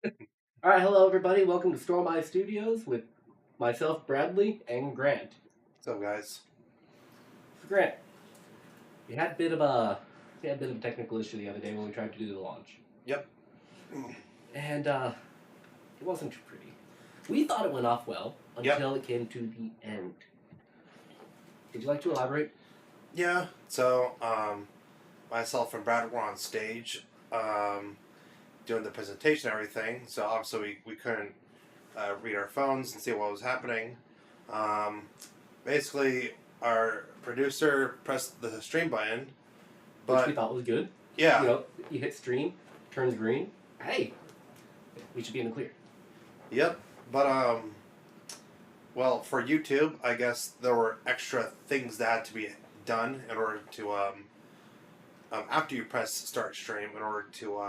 All right, hello everybody. Welcome to stormeyestudios with myself, Bradley, and Grant. So, guys. So, Grant, we had a bit of a technical issue the other day when we tried to do the launch, Yep. and it wasn't too pretty. We thought it went off well Yep. until it came to the end. Would you like to elaborate? Yeah. So, myself and Brad were on stage, doing the presentation and everything. So obviously we couldn't read our phones and see what was happening. Um, Basically, our producer pressed the stream button, Which we but thought was good. yeah. You know, you hit stream, turns green. Hey, we should be in the clear. Yep. But well, for YouTube, I guess there were extra things that had to be done in order to after you press start stream in order to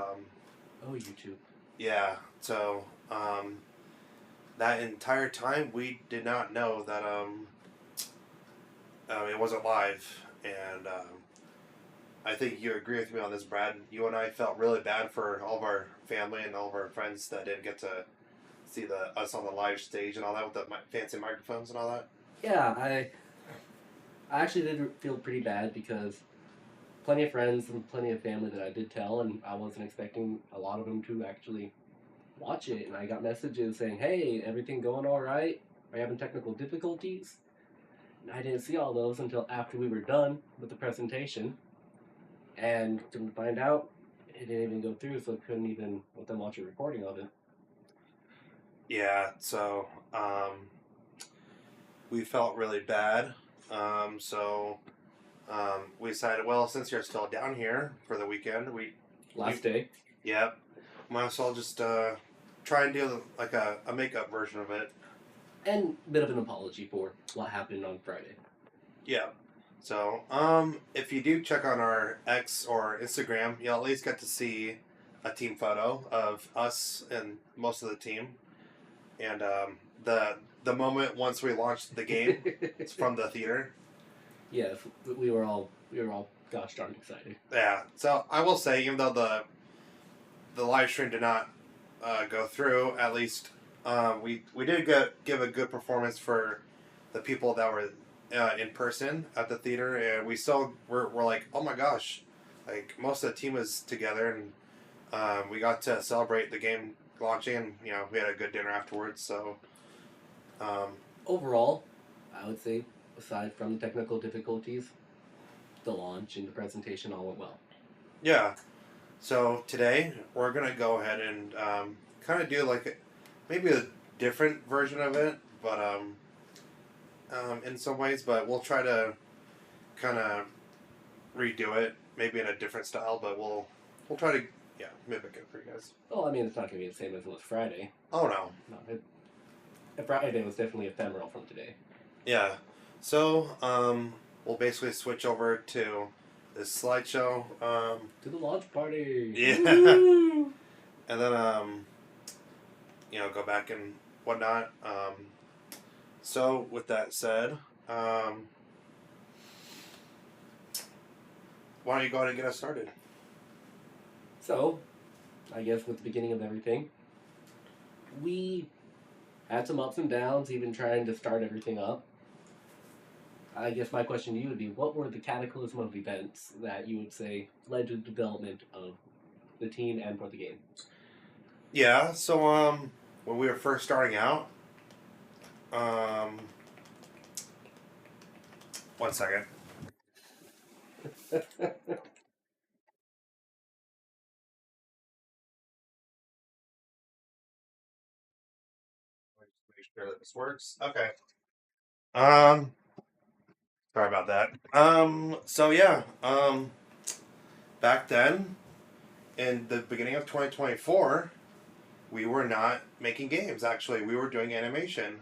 Oh, YouTube. yeah. So that entire time we did not know that it wasn't live, and I think you agree with me on this, Brad. You and I felt really bad for all of our family and all of our friends that didn't get to see us on the live stage and all that with the fancy microphones and all that. Yeah, I actually did feel pretty bad because plenty of friends and plenty of family that I did tell, and I wasn't expecting a lot of them to actually watch it. And I got messages saying, "Hey, everything going all right? Are you having technical difficulties?" And I didn't see all those until after we were done with the presentation, and to find out, it didn't even go through, so I couldn't even let them watch a recording of it. Yeah. So we felt really bad. So we decided, well, since you're still down here for the weekend, Last day, yep, might as well just try and do like a makeup version of it. and a bit of an apology for what happened on Friday. Yeah. So if you do check on our X or Instagram, you'll at least get to see a team photo of us and most of the team, and the moment once we launched the game, it's from the theater. Yes, we were all gosh darn excited. Yeah. So I will say, even though the live stream did not go through, at least we did give a good performance for the people that were in person at the theater, and we still were like, oh my gosh, like most of the team was together, and we got to celebrate the game launching, and we had a good dinner afterwards. So um, Overall, I would say, aside from the technical difficulties, the launch and the presentation all went well. yeah. So today we're gonna go ahead and kind of do like maybe a different version of it, but in some ways, but we'll try to kind of redo it, maybe in a different style, but we'll try to mimic it for you guys. Well, I mean, it's not going to be the same as it was Friday. Oh no, No, Friday was definitely ephemeral from today. yeah. So we'll basically switch over to this slideshow. To the launch party. Yeah, Woo! and then go back and whatnot. So with that said, why don't you go ahead and get us started? So, I guess with the beginning of everything, we had some ups and downs, even trying to start everything up. I guess my question to you would be, what were the cataclysm of events that you would say led to the development of the team and for the game? Yeah. So when we were first starting out, um, one second. Make sure that this works. Okay. Um, Sorry about that. So yeah. Back then, in the beginning of 2024, we were not making games. Actually, we were doing animation.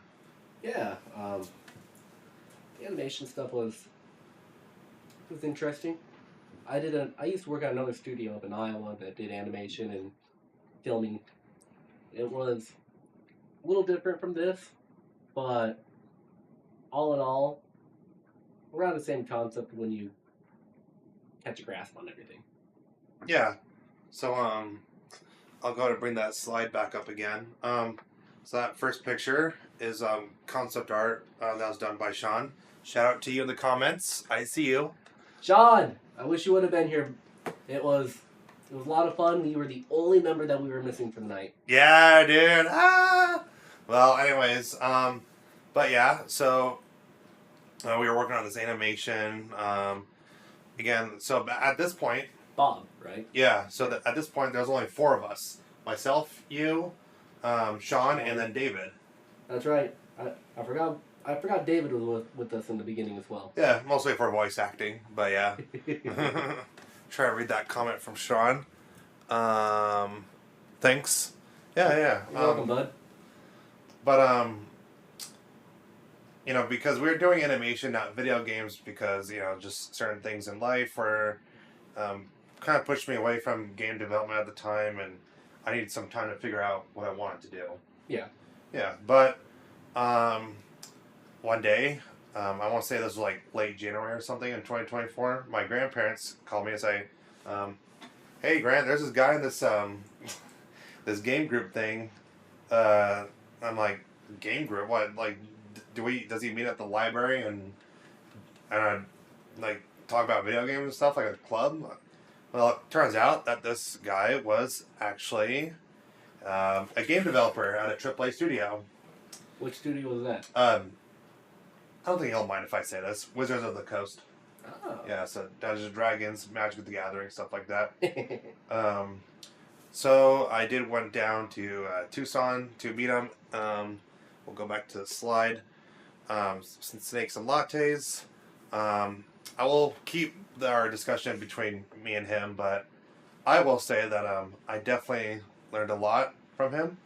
Yeah, the animation stuff was interesting. I used to work at another studio up in Iowa that did animation and filming. It was a little different from this, but all in all, around the same concept when you catch a grasp on everything. Yeah. So I'll go ahead and bring that slide back up again. So that first picture is concept art that was done by Sean. Shout out to you in the comments. I see you. Sean, I wish you would have been here. It was a lot of fun. You were the only member that we were missing for the night. Yeah, dude. Ah. Well, anyways, but yeah, so we were working on this animation. Again, so at this point, Bob, right? yeah. So that at this point, there's only 4 of us: myself, you, Sean, and then David. That's right. I forgot. I forgot David was with us in the beginning as well. Yeah, mostly for voice acting, but yeah. Try to read that comment from Sean. Thanks. Yeah. You're welcome, bud. But you know, because we were doing animation, not video games, because you know, just certain things in life were kind of pushed me away from game development at the time, and I needed some time to figure out what I wanted to do. Yeah. Yeah, but one day, I want to say this was like late January or something in 2024, my grandparents called me and say, "Hey, Grant, there's this guy in this this game group thing." I'm like, "Game group? What? Like, does he meet at the library and like talk about video games and stuff like a club?" Well, it turns out that this guy was actually a game developer at a AAA studio. Which studio was that? I don't think he'll mind if I say this. Wizards of the Coast. Oh. Yeah, so Dungeons and Dragons, Magic the Gathering, stuff like that. So I went down to Tucson to meet him. We'll go back to the slide. Some snakes and lattes. I will keep our discussion between me and him, but I will say that I definitely learned a lot from him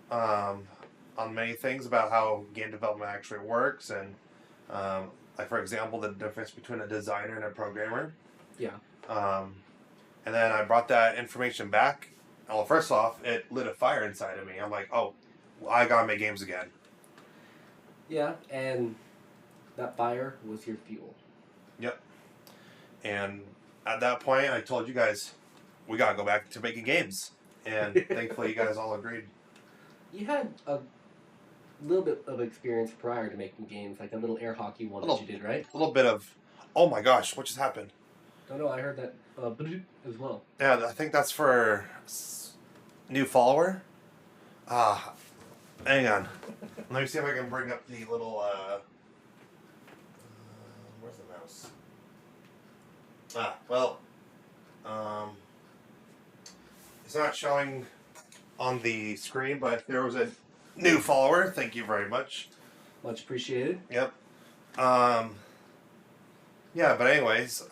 on many things about how game development actually works, and like for example, the difference between a designer and a programmer. Yeah. And then I brought that information back. Well, first off, it lit a fire inside of me. I'm like, oh, well, I gotta make games again. Yeah, and that fire was your fuel. Yep. And at that point, I told you guys, we gotta go back to making games. And thankfully, you guys all agreed. You had a little bit of experience prior to making games, like a little air hockey one that you did, right? A little bit of, oh my gosh, what just happened? Oh no, I heard that as well. Yeah, I think that's for new follower. Hang on. Let me see if I can bring up the little, where's the mouse? It's not showing on the screen, but there was a new follower. Thank you very much. Much appreciated. Yep. Yeah, but anyways,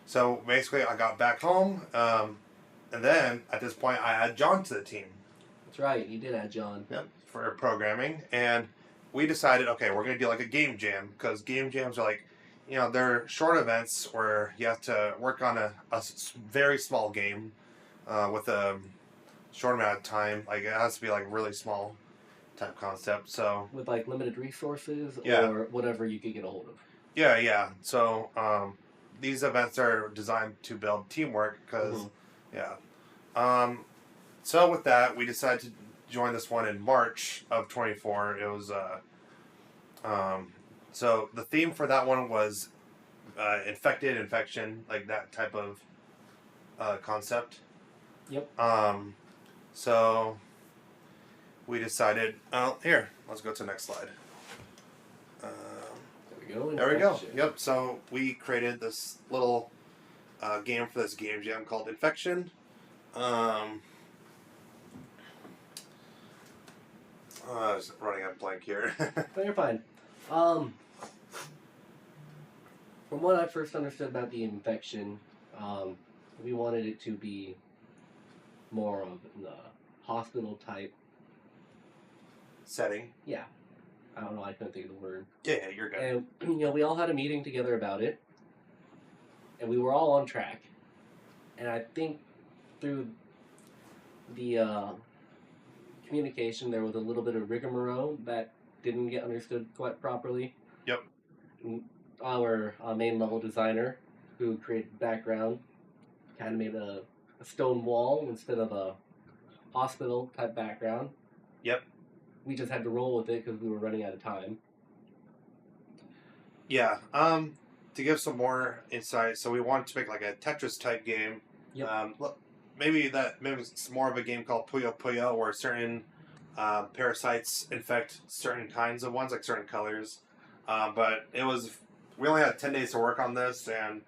so basically I got back home, and then at this point I added John to the team. That's right, you did add John. Yep, for programming, and we decided, okay, we're gonna do like a game jam, because game jams are like, you know, they're short events where you have to work on a very small game with a short amount of time. Like it has to be like really small type concept. So with like limited resources Yeah. or whatever you could get a hold of. yeah. So these events are designed to build teamwork because so with that, we decided to join this one in March of 24. It was so the theme for that one was infection, like that type of concept. Yep. So we decided, here, let's go to the next slide. There we go. Yep. So we created this little game for this game jam called Infection. I was running a blank here. No, you're fine. From what I first understood about the infection, we wanted it to be more of the hospital type Setting. Yeah. I don't know, I couldn't think of the word. Yeah, you're good. And, we all had a meeting together about it. And we were all on track. And I think through the communication, there was a little bit of rigmarole that didn't get understood quite properly. Yep. Our main level designer, who created the background, kind of made a a stone wall instead of a hospital type background. Yep. We just had to roll with it because we were running out of time. Yeah. To give some more insight, so we wanted to make like a Tetris type game. Yep. Maybe it's more of a game called Puyo Puyo, where certain parasites infect certain kinds of ones, like certain colors. But we only had 10 days to work on this, and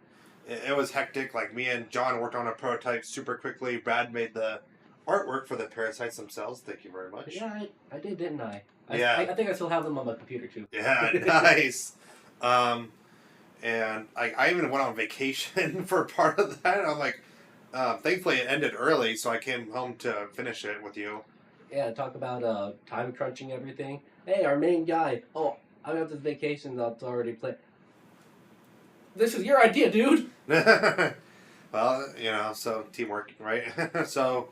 it was hectic. Like me and John worked on a prototype super quickly. Brad made the artwork for the parasites themselves. Thank you very much. Yeah, I did, didn't I? Yeah. I think I still have them on my computer too. Yeah, nice. And I even went on vacation for part of that. I'm like, thankfully it ended early, so I came home to finish it with you. Yeah, talk about time crunching everything. Hey, our main guy. Oh, I got this vacation that's already planned. This is your idea, dude. Well, so teamwork, right? So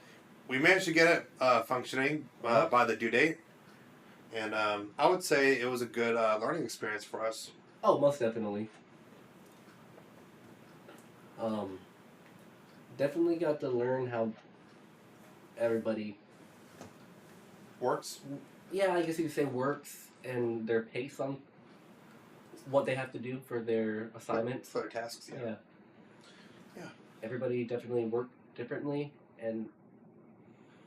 we managed to get it functioning by the due date. And I would say it was a good learning experience for us. Oh, most definitely. Definitely got to learn how everybody works. Yeah, I guess you could say works and their pace on what they have to do for their assignments. For their tasks, yeah. Yeah. Everybody definitely worked differently, and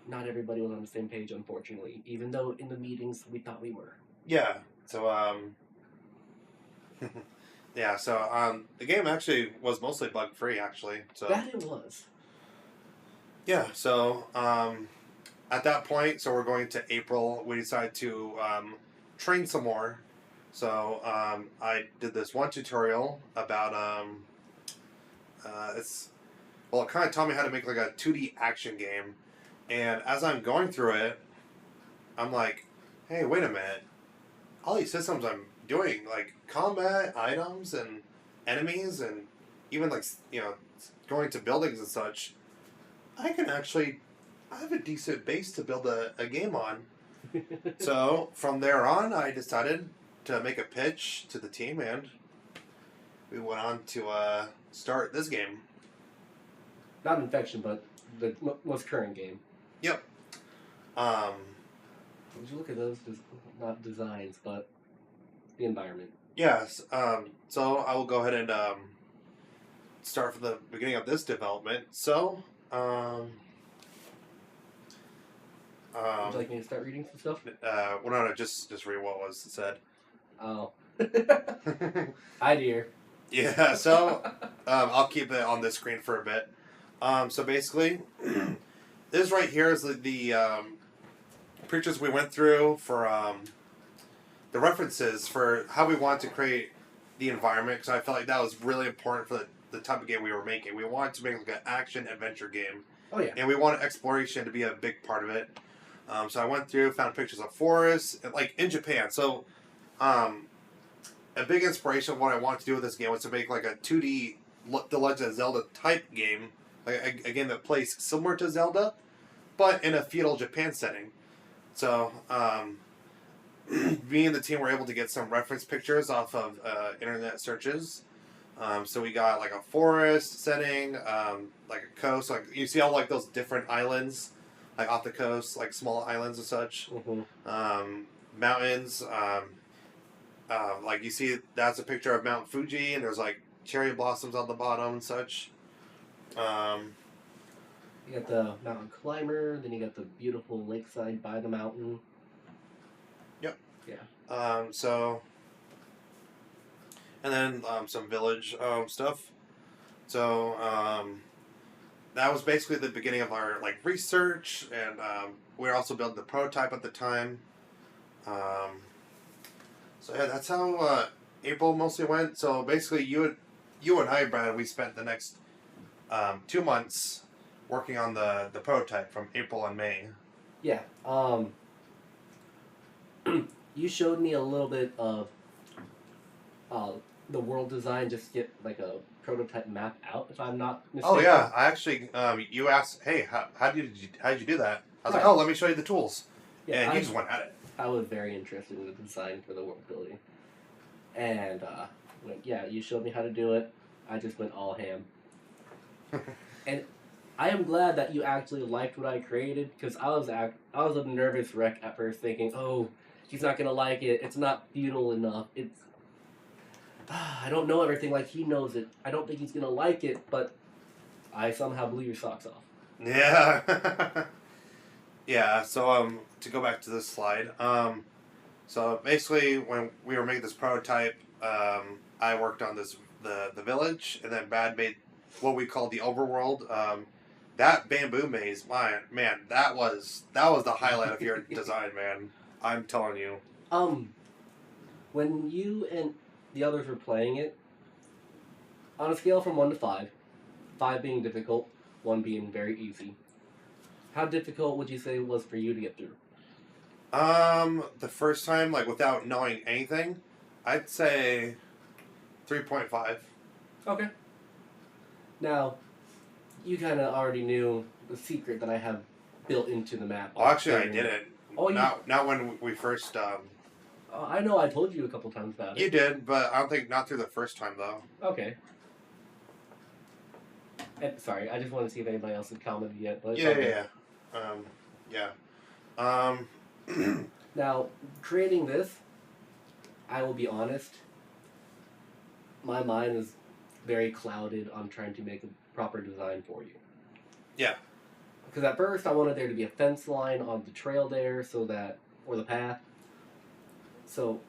not everybody was on the same page, unfortunately, even though in the meetings we thought we were. Yeah, so, yeah, so, the game actually was mostly bug-free, actually. So that it was. Yeah, so, at that point, so we're going to April, we decided to, train some more. So, I did this one tutorial about, it kind of taught me how to make, like, a 2D action game. And as I'm going through it, I'm like, hey, wait a minute. All these systems I'm doing, like combat, items, and enemies, and even like, going to buildings and such, I have a decent base to build a game on. So from there on, I decided to make a pitch to the team, and we went on to start this game. Not Infection, but the most current game. Yep. Would you look at those? Not designs, but the environment. Yes. So I will go ahead and start from the beginning of this development. So, would you like me to start reading some stuff? Well, no, just read what was said. Oh. Hi, dear. Yeah. So, I'll keep it on this screen for a bit. So basically, this right here is the pictures we went through for the references for how we wanted to create the environment, because I felt like that was really important for the type of game we were making. We wanted to make like an action adventure game. Oh yeah. And we wanted exploration to be a big part of it. So I went through, found pictures of forests, like in Japan. So, a big inspiration of what I wanted to do with this game was to make like a 2D The Legend of Zelda type game, like a game that plays similar to Zelda, but in a feudal Japan setting. So, me and the team were able to get some reference pictures off of internet searches. So we got like a forest setting, like a coast. Like you see all like those different islands, like off the coast, like small islands and such. Mm-hmm. Mountains. Like you see, that's a picture of Mount Fuji, and there's like cherry blossoms on the bottom and such. You got the mountain climber, then you got the beautiful lakeside by the mountain. Yep. Yeah. So, and then some village stuff. So that was basically the beginning of our like research, and we were also building the prototype at the time. So yeah, that's how April mostly went. So basically, you and I, Brad, we spent the next 2 months working on the prototype from April and May. Yeah. You showed me a little bit of the world design, just get like a prototype map out, if I'm not mistaken. Oh yeah, I actually you asked, hey, how did you do that? I was like, oh, let me show you the tools. Yeah, and you just went at it. I was very interested in the design for the world building, and you showed me how to do it. I just went all ham, and I am glad that you actually liked what I created because I was a nervous wreck at first, thinking, "Oh, he's not gonna like it. It's not feudal enough. It's I don't know everything like he knows it. I don't think he's gonna like it." But I somehow blew your socks off. Yeah. Yeah. So to go back to this slide, so basically when we were making this prototype, I worked on the village, and then Bad made what we call the overworld. That bamboo maze, man, that was the highlight of your design, man. I'm telling you. Um, when you and the others were playing it, on a scale from 1 to 5, 5 being difficult, 1 being very easy, how difficult would you say it was for you to get through? The first time, like without knowing anything, I'd say 3.5. Okay. Now, you kind of already knew the secret that I have built into the map. Well, actually, I didn't. Oh, you? Not when we first. I know I told you a couple times about it. You did, but I don't think not through the first time though. Okay. And, sorry, I just want to see if anybody else has commented yet. But Yeah. Now, creating this, I will be honest, my mind is very clouded on trying to make a proper design for you. Yeah. Because at first I wanted there to be a fence line on the trail there, or the path, so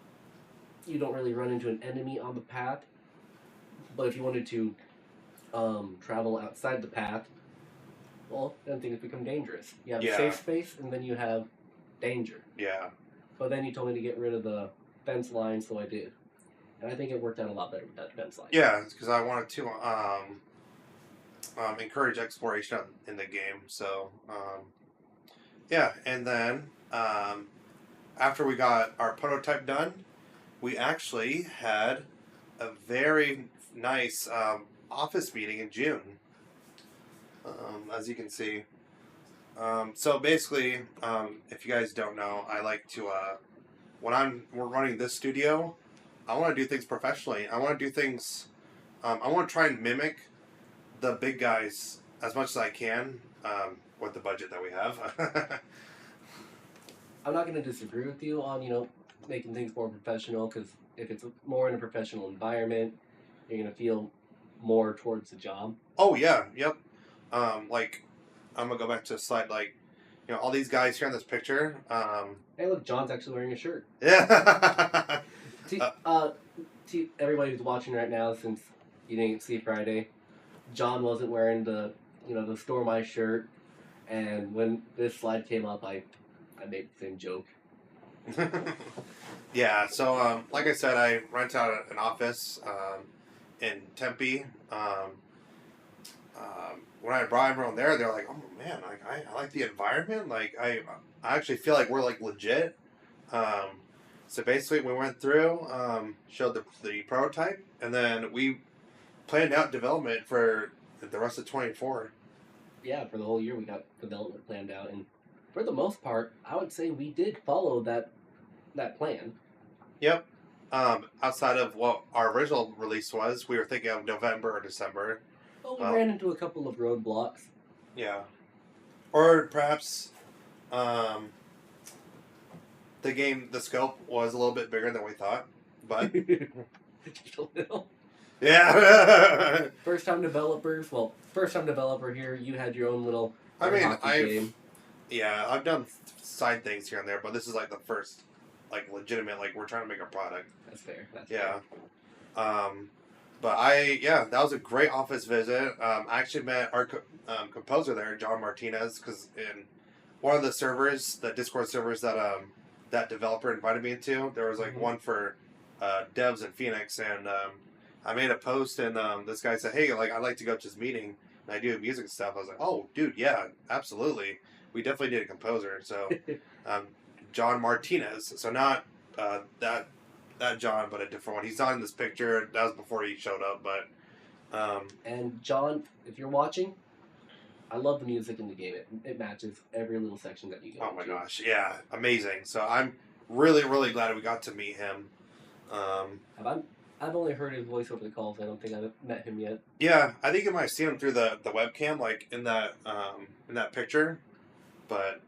you don't really run into an enemy on the path. But if you wanted to travel outside the path, well, then things become dangerous. You have Yeah. safe space, and then you have danger. Yeah. But then you told me to get rid of the fence line, so I did. And I think it worked out a lot better with that fence line. Yeah, because I wanted to encourage exploration in the game. So yeah, and then after we got our prototype done, we actually had a very nice office meeting in June. As you can see. So basically, if you guys don't know, I like to when we're running this studio, I want to do things professionally. I want to do things. I want to try and mimic the big guys as much as I can with the budget that we have. I'm not going to disagree with you on, making things more professional, because if it's more in a professional environment, you're going to feel more towards the job. Oh, yeah. Yep. Like, I'm going to go back to the slide. Like, all these guys here in this picture. Hey, look, John's actually wearing a shirt. Yeah. To everybody who's watching right now, since you didn't see Friday, John wasn't wearing the Store My shirt, and when this slide came up, I made the same joke. Yeah, so like I said, I rent out an office in Tempe. When I brought everyone there, they're like, "Oh man, like I like the environment. Like I actually feel like we're like legit." So basically, we went through, showed the prototype, and then we planned out development for the rest of 24. Yeah, for the whole year we got development planned out, and for the most part, I would say we did follow that plan. Yep. Outside of what our original release was, we were thinking of November or December. Well, we ran into a couple of roadblocks. Yeah. Or perhaps the scope was a little bit bigger than we thought. But Just a little. yeah. First time developer here. You had your own little game. Yeah, I've done side things here and there, but this is like the first, like legitimate, like we're trying to make a product. That's fair. Yeah. But that was a great office visit. I actually met our composer there, John Martinez, because in one of the servers, the Discord servers that developer invited me into, there was like one for devs in Phoenix, and I made a post, and this guy said, "Hey, like I'd like to go to this meeting, and I do music stuff." I was like, "Oh, dude, yeah, absolutely. We definitely need a composer." So, John Martinez. So not that John, but a different one. He's not in this picture. That was before he showed up, but. And John, if you're watching, I love the music in the game. It matches every little section that you go. Oh my gosh, yeah, amazing. So I'm really, really glad we got to meet him. I've only heard his voice over the calls. I don't think I've met him yet. Yeah, I think you might have seen him through the webcam, like in that picture. But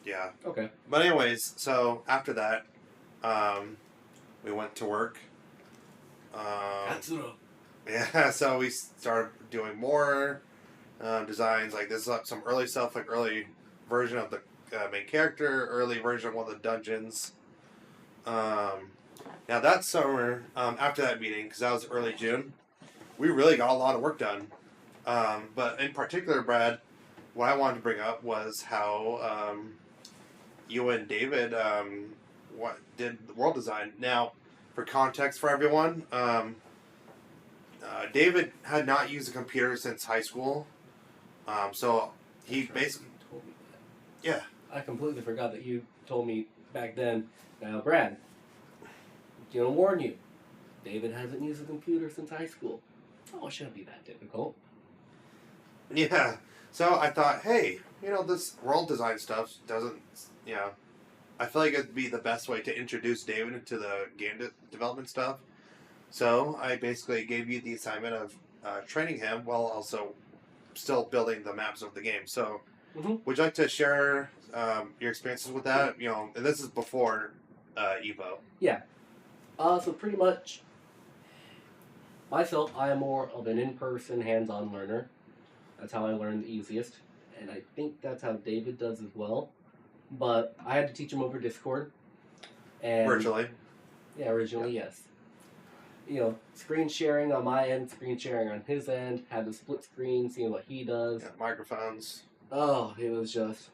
yeah. Okay. But anyways, so after that, we went to work. Yeah, so we started doing more designs. Like this is some early stuff, like early version of the main character, early version of one of the dungeons. Now that summer, after that meeting, because that was early June, we really got a lot of work done. But in particular, Brad, what I wanted to bring up was how you and David what did the world design. Now, for context for everyone, David had not used a computer since high school, so he basically Told me that. yeah. I completely forgot that you told me back then. Now, Brad, gonna warn you. David hasn't used a computer since high school. Oh, it shouldn't be that difficult. Yeah. So I thought, hey, this world design stuff doesn't, I feel like it'd be the best way to introduce David into the game development stuff. So I basically gave you the assignment of training him while also still building the maps of the game. So would you like to share your experiences with that? And this is before Evo. Yeah. So pretty much, myself, I am more of an in-person, hands-on learner. That's how I learn the easiest, and I think that's how David does as well. But I had to teach him over Discord, and Virtually. yeah, originally yes. Screen sharing on my end, screen sharing on his end. Had to split screen, seeing what he does. Yeah, microphones. Oh, it was just.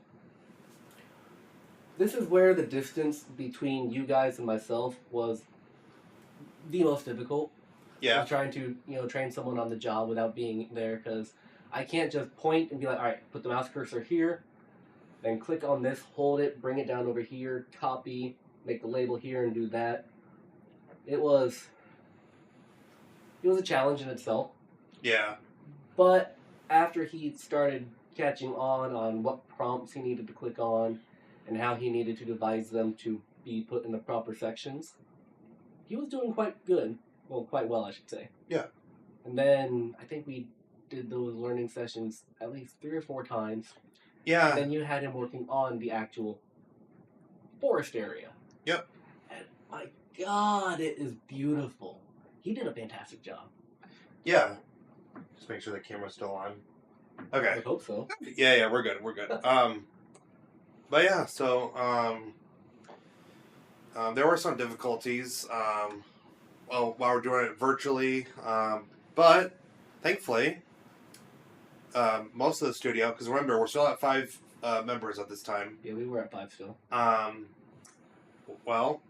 This is where the distance between you guys and myself was the most difficult. Yeah. Was trying to train someone on the job without being there, because I can't just point and be like, all right, put the mouse cursor here, then click on this, hold it, bring it down over here, copy, make the label here, and do that. It was a challenge in itself. Yeah. But after he started catching on what prompts he needed to click on and how he needed to devise them to be put in the proper sections, he was doing quite good. Well, quite well, I should say. Yeah. And then I think we did those learning sessions at least 3 or 4 times. Yeah. And then you had him working on the actual forest area. Yep. And my God, it is beautiful. He did a fantastic job. Yeah. Just make sure the camera's still on. Okay. I hope so. Yeah, we're good. But yeah, so there were some difficulties while we're doing it virtually, but thankfully, most of the studio, because remember, we're still at 5 members at this time. Yeah, we were at 5 still. Well,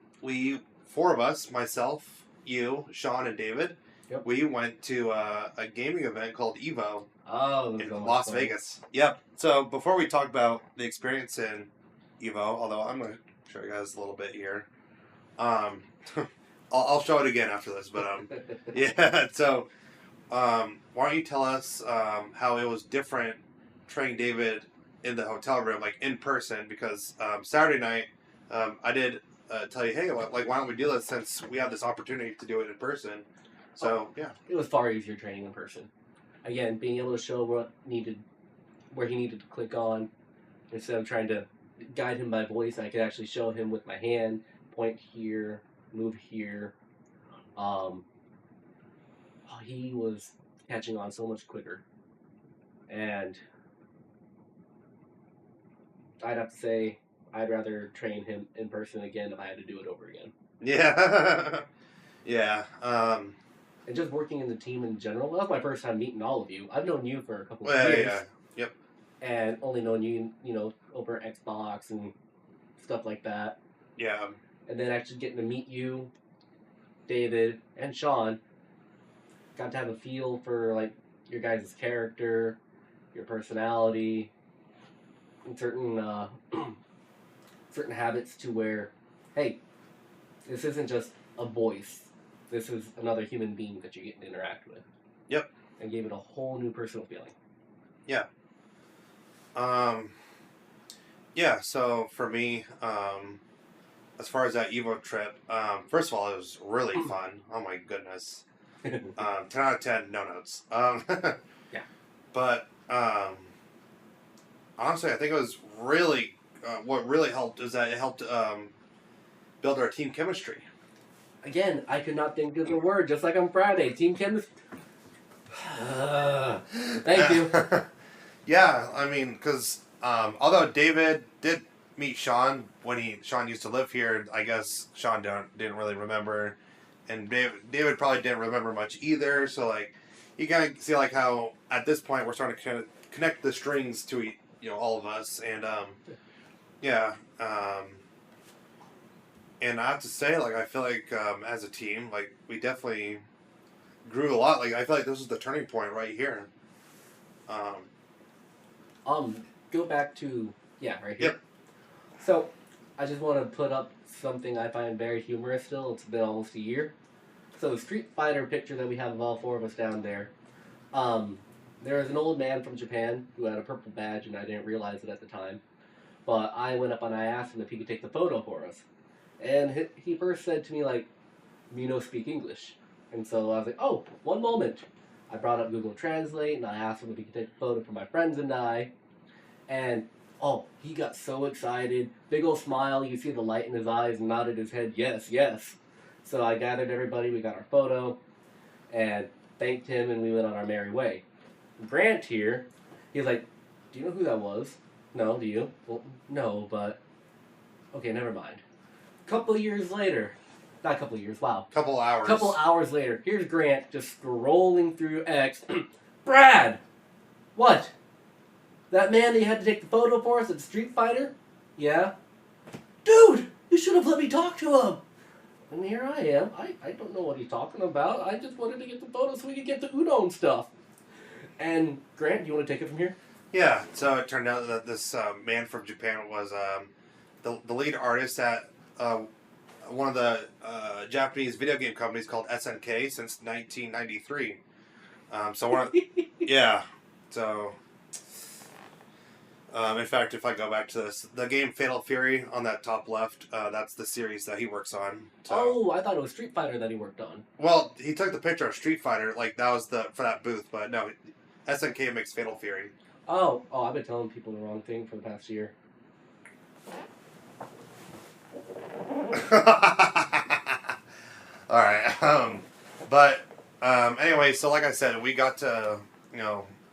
4 of us, myself, you, Sean, and David, Yep. we went to a gaming event called Evo. Oh, In Las Vegas. Yep. So before we talk about the experience in Evo, although I'm going to show you guys a little bit here. I'll show it again after this, but yeah. So why don't you tell us how it was different training David in the hotel room, like in person? Because Saturday night, I did tell you, hey, why don't we do this since we have this opportunity to do it in person? So yeah, it was far easier training in person. Again, being able to show where he needed to click on, instead of trying to guide him by voice, I could actually show him with my hand, point here, move here. He was catching on so much quicker. And I'd have to say I'd rather train him in person again if I had to do it over again. Yeah. Yeah. And just working in the team in general, that was my first time meeting all of you. I've known you for a couple of Well, years. yeah. Yep. And only known you, over Xbox and stuff like that. Yeah. And then actually getting to meet you, David, and Sean, got to have a feel for, your guys' character, your personality, and certain habits to where, hey, this isn't just a voice. This is another human being that you're getting to interact with. Yep. And gave it a whole new personal feeling. Yeah. Yeah, so for me, as far as that Evo trip, first of all, it was really fun. Oh my goodness. 10 out of 10, no notes. Yeah. But honestly, I think it was really what really helped is that it helped build our team chemistry. Again, I could not think of the word, just like on Friday. Team chemistry. Thank you. Yeah, I mean, because although David did meet Sean when Sean used to live here, I guess Sean didn't really remember, and David probably didn't remember much either. So like, you kind of see like how at this point we're starting to kind of connect the strings to all of us, and yeah, and I have to say like I feel like as a team like we definitely grew a lot. Like I feel like this is the turning point right here. Go back to right here. Yep. So, I just want to put up something I find very humorous still. It's been almost a year. So, the Street Fighter picture that we have of all four of us down there. There was an old man from Japan who had a purple badge, and I didn't realize it at the time. But I went up and I asked him if he could take the photo for us. And he first said to me, like, "You know, speak English." And so I was like, "Oh, one moment." I brought up Google Translate, and I asked him if he could take a photo for my friends and I. And he got so excited, big old smile. You see the light in his eyes, and nodded his head, yes, yes. So I gathered everybody. We got our photo, and thanked him, and we went on our merry way. Grant here, he's like, "Do you know who that was?" "No, do you?" "Well, no, but okay, never mind." Couple years later, not a couple years, wow. Couple hours. Couple hours later, here's Grant just scrolling through X. "Brad, what? That man that you had to take the photo for us at Street Fighter?" "Yeah." "Dude, you should have let me talk to him." And here I am. I don't know what he's talking about. I just wanted to get the photo so we could get the Udon stuff. And Grant, do you want to take it from here? Yeah, so it turned out that this man from Japan was the lead artist at one of the Japanese video game companies called SNK since 1993. So one of, yeah, so in fact, if I go back to the game Fatal Fury on that top left, that's the series that he works on. So. Oh, I thought it was Street Fighter that he worked on. Well, he took the picture of Street Fighter, like that was for that booth, but no, SNK makes Fatal Fury. Oh, I've been telling people the wrong thing for the past year. All right, but anyway, so like I said, we got to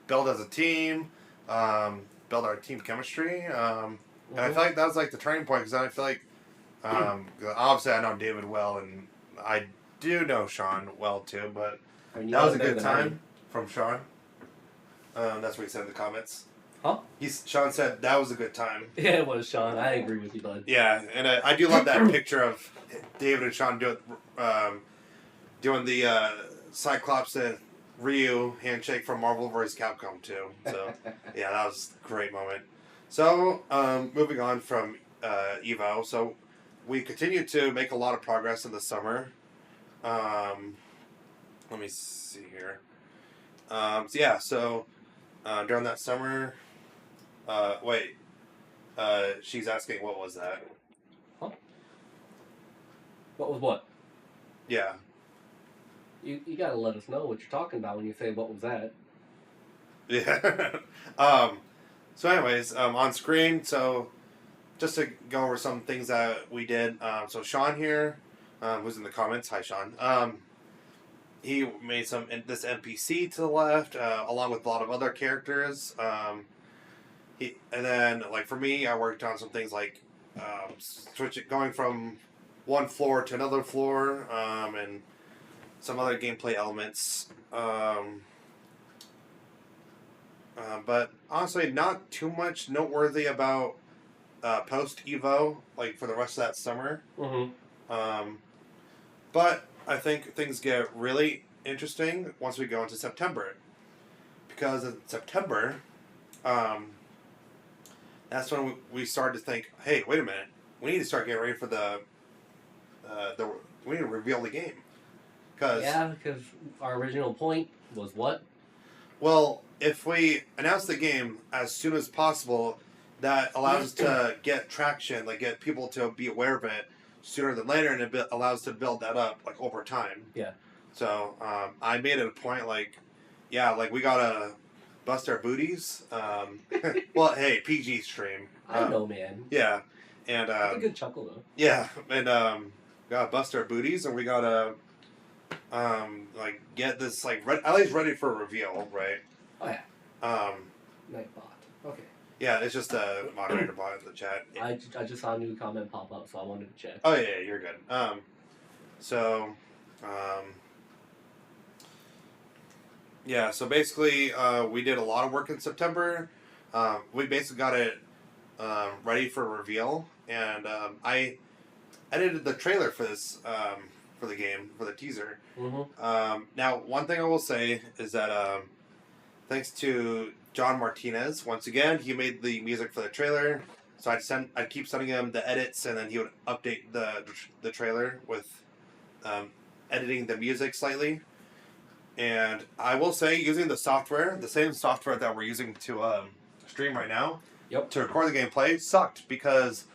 build as a team, build our team chemistry, and I feel like that was like the turning point because I feel like obviously I know David well and I do know Sean well too, but that was a good time from Sean. That's what he said in the comments. Huh? Sean said that was a good time. Yeah, it was, Sean. I agree with you, bud. Yeah, and I do love that picture of David and Sean doing the Cyclops and Ryu handshake from Marvel vs. Capcom 2. So, yeah, that was a great moment. So, moving on from Evo. So, we continue to make a lot of progress in the summer. Let me see here. During that summer... she's asking what was that? Huh? What was what? Yeah. You gotta let us know what you're talking about when you say what was that. Yeah. So anyways, on screen, so just to go over some things that we did. So Sean here, who's in the comments, hi Sean. He made this NPC to the left, along with a lot of other characters. And then, like for me, I worked on some things like going from one floor to another floor, and some other gameplay elements. But honestly, not too much noteworthy about post Evo, like for the rest of that summer. Mm-hmm. But I think things get really interesting once we go into September, because in September, that's when we started to think, hey, wait a minute, we need to start getting ready for we need to reveal the game. Because our original point was what? Well, if we announce the game as soon as possible, that allows us to get traction, like get people to be aware of it, sooner than later, and it allows us to build that up like over time. Yeah. So I made it a point like, yeah, like we gotta bust our booties. Well, hey, PG stream. I know, man. Yeah, and That's a good chuckle though. yeah, and gotta bust our booties, and we gotta like get this like at least ready for a reveal, right? Oh yeah. Um, Nightbot. Okay. yeah, it's just a moderator bot in the chat. I just saw a new comment pop up, so I wanted to check. Oh yeah, you're good. So, yeah, so basically, we did a lot of work in September. We basically got it ready for reveal, and I edited the trailer for this for the game, for the teaser. Mm-hmm. Now, one thing I will say is that thanks to John Martinez, once again, he made the music for the trailer. So I'd keep sending him the edits, and then he would update the trailer with editing the music slightly. And I will say, using the software, the same software that we're using to stream right now, Yep. to record the gameplay, sucked because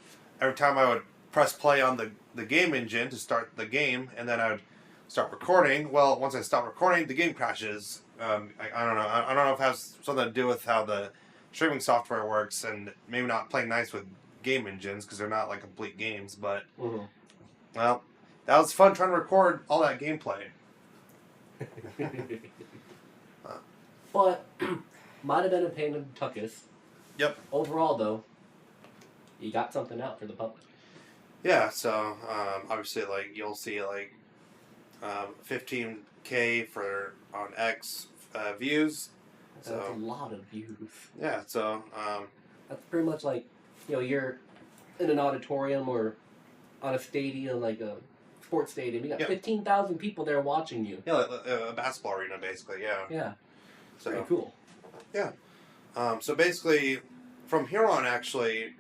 every time I would press play on the game engine to start the game, and then I would start recording. Well, once I stop recording, the game crashes. I don't know. I don't know if it has something to do with how the streaming software works, and maybe not playing nice with game engines because they're not like complete games. But well, that was fun trying to record all that gameplay. But might have been a pain in the tuchus. Yep. Overall, though, you got something out for the public. Yeah. So obviously, like you'll see like 15K for on X views. That's So a lot of views. yeah. So That's pretty much like, you're in an auditorium or on a stadium, like a sports stadium. You got Yep. 15,000 people there watching you. yeah, like a basketball arena basically. Yeah. Yeah. So Very cool. so basically, from here on, actually,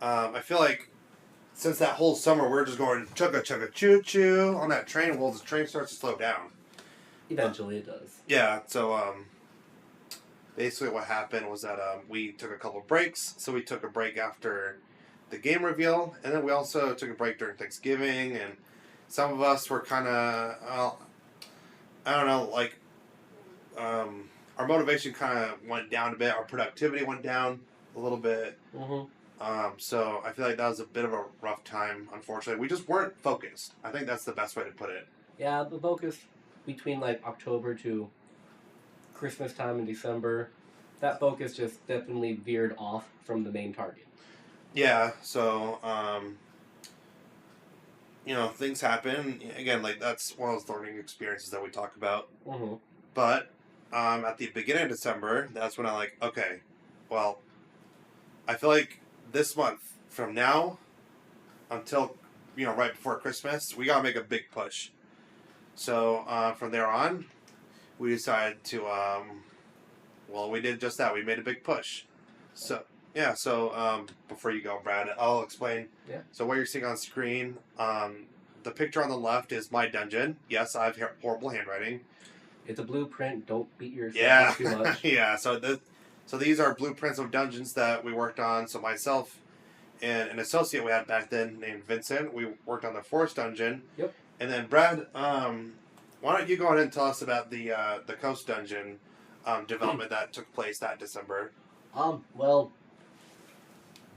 I feel like since that whole summer we're just going chugga chugga choo choo on that train. Well, the train starts to slow down. Eventually it does. Yeah. So basically, what happened was that we took a couple breaks. So we took a break after the game reveal, and then we also took a break during Thanksgiving. And some of us were kind of, I don't know, like. Our motivation kind of went down a bit. Our productivity went down a little bit. Mm-hmm. So I feel like that was a bit of a rough time, unfortunately. We just weren't focused. I think that's the best way to put it. Yeah, the focus between like October to Christmas time in December, that focus just definitely veered off from the main target. Yeah, so, things happen. Again, like, that's one of those learning experiences that we talk about. Mm-hmm. But at the beginning of December, that's when I okay, well, I feel like this month from now until, right before Christmas, we got to make a big push. So from there on, we decided to, we did just that. We made a big push. So, yeah, so before you go, Brad, I'll explain. Yeah. So what you're seeing on screen, the picture on the left is my dungeon. Yes, I have horrible handwriting. It's a blueprint. Don't beat yourself Yeah. up too much. Yeah, so these are blueprints of dungeons that we worked on. So myself and an associate we had back then named Vincent, we worked on the forest dungeon. Yep. And then Brad, why don't you go ahead and tell us about the coast dungeon development that took place that December? Well,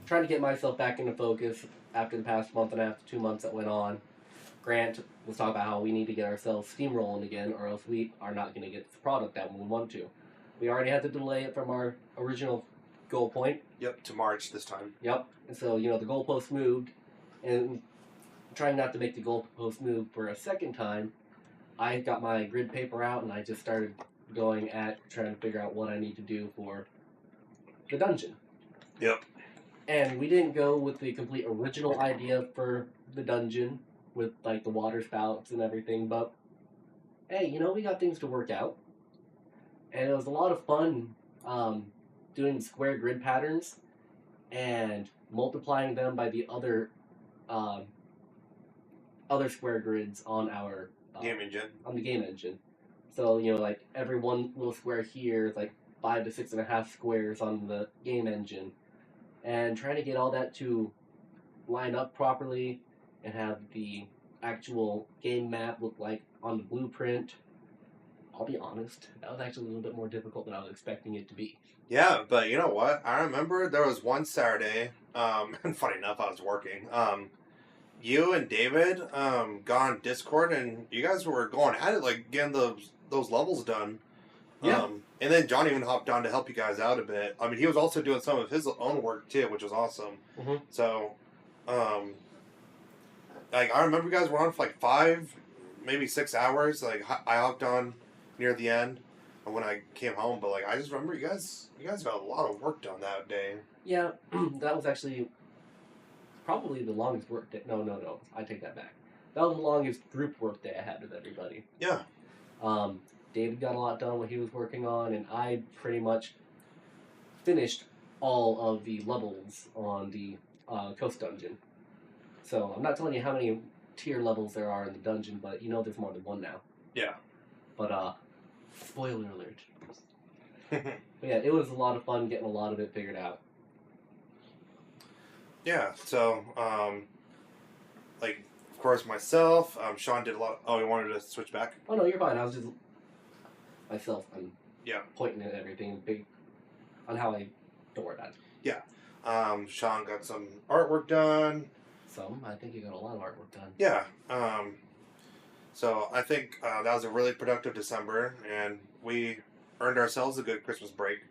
trying to get myself back into focus after the past month and a half, 2 months that went on. Grant was talking about how we need to get ourselves steamrolling again, or else we are not going to get the product that we want to. We already had to delay it from our original goal point. Yep, to March this time. Yep. And so, the goalpost moved, and trying not to make the goalpost move for a second time, I got my grid paper out, and I just started going at trying to figure out what I need to do for the dungeon. Yep. And we didn't go with the complete original idea for the dungeon, with like the water spouts and everything, but hey, we got things to work out. And it was a lot of fun doing square grid patterns and multiplying them by the other square grids on our Game engine. On the game engine. So, like every one little square here is like 5 to 6.5 squares on the game engine. And trying to get all that to line up properly and have the actual game map look like on the blueprint. I'll be honest, that was actually a little bit more difficult than I was expecting it to be. Yeah, but you know what? I remember there was one Saturday, and funny enough, I was working. You and David got on Discord, and you guys were going at it, like getting those levels done. Yeah. And then John even hopped on to help you guys out a bit. I mean, he was also doing some of his own work too, which was awesome. Mm-hmm. So, like I remember you guys were on for like 5, maybe 6 hours. Like I hopped on near the end when I came home, but like I just remember you guys got a lot of work done that day. Yeah, that was actually probably the longest work day. No, I take that back. That was the longest group work day I had with everybody. Yeah. David got a lot done what he was working on, and I pretty much finished all of the levels on the coast dungeon. So I'm not telling you how many tier levels there are in the dungeon, but you know there's more than one now. Yeah. But spoiler alert. But yeah, it was a lot of fun getting a lot of it figured out. Yeah. So like of course myself, Sean did a lot. Oh, he wanted to switch back. Oh no, you're fine. I was just myself. I'm Yeah. pointing at everything big on how I don't worry about it. Yeah. Sean got some artwork done. I think you got a lot of artwork done. Yeah. So I think that was a really productive December, and we earned ourselves a good Christmas break.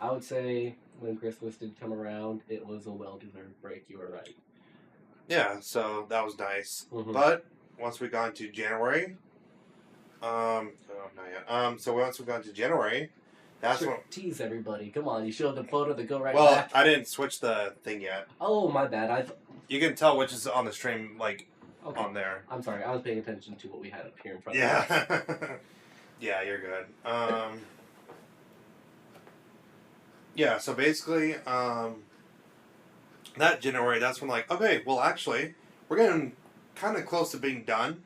I would say when Christmas did come around, it was a well-deserved break. You were right. Yeah, so that was nice. Mm-hmm. But once we got into January, not yet. So once we got into January, that's sure, when. Tease everybody. Come on, you showed the photo to go right Well, back. I didn't switch the thing yet. Oh, my bad. You can tell which is on the stream, like Okay. on there. I'm sorry. I was paying attention to what we had up here in front of us. Yeah. Yeah, you're good. Yeah, so basically, that January, that's when like, okay, well actually, we're getting kind of close to being done.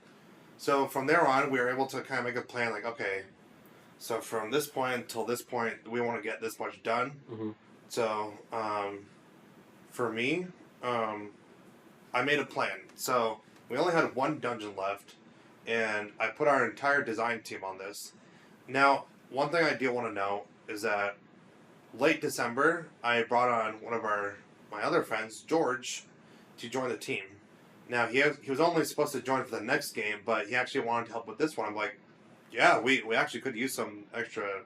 So from there on, we were able to kind of make a plan like, okay, so from this point until this point, we want to get this much done. Mm-hmm. So, for me, I made a plan. So we only had one dungeon left, and I put our entire design team on this. Now, one thing I do want to know is that late December, I brought on one of my other friends, George, to join the team. Now, he was only supposed to join for the next game, but he actually wanted to help with this one. I'm like, yeah, we actually could use some extra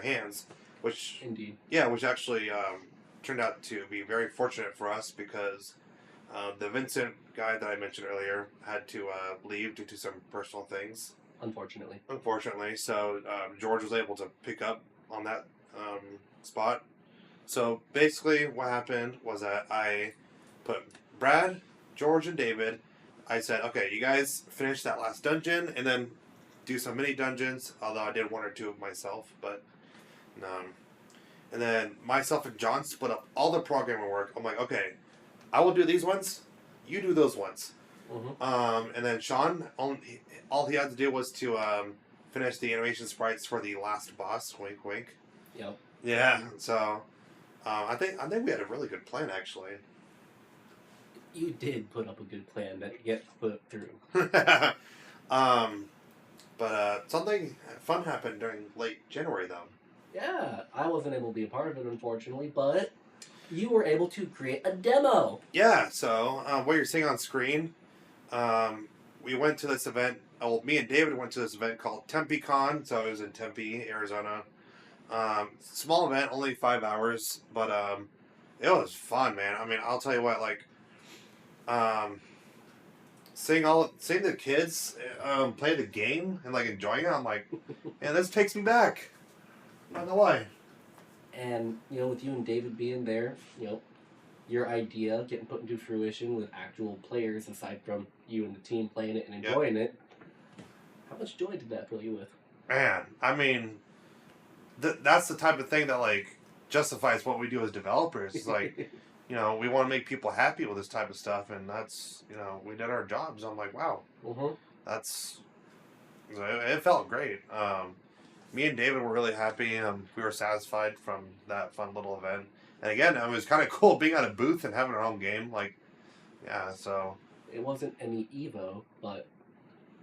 hands, which Indeed. Yeah, which actually turned out to be very fortunate for us because the Vincent guy that I mentioned earlier had to leave due to some personal things. Unfortunately, so George was able to pick up on that spot. So basically, what happened was that I put Brad, George, and David. I said, okay, you guys finish that last dungeon and then do some mini dungeons. Although I did one or two of myself, but and then myself and John split up all the programming work. I'm like, okay, I will do these ones, you do those ones. Mm-hmm. And then Sean, all he had to do was to finish the animation sprites for the last boss. Wink, wink. Yep. Yeah. So I think we had a really good plan actually. You did put up a good plan that gets put through. But something fun happened during late January though. Yeah, I wasn't able to be a part of it, unfortunately, but you were able to create a demo. Yeah, so what you're seeing on screen, we went to this event. Oh, me and David went to this event called TempeCon, so it was in Tempe, Arizona. Small event, only 5 hours, but it was fun, man. I mean, I'll tell you what, like, seeing the kids play the game and like enjoying it, I'm like, man, this takes me back. Not gonna lie. And, with you and David being there, your idea getting put into fruition with actual players aside from you and the team playing it and enjoying it, how much joy did that fill you with? Man, I mean, that's the type of thing that, like, justifies what we do as developers. It's like, we want to make people happy with this type of stuff, and that's, we did our jobs. I'm like, wow. Mm-hmm. It felt great. Me and David were really happy. We were satisfied from that fun little event. And again, it was kind of cool being at a booth and having our own game. Like, yeah, so It wasn't any Evo, but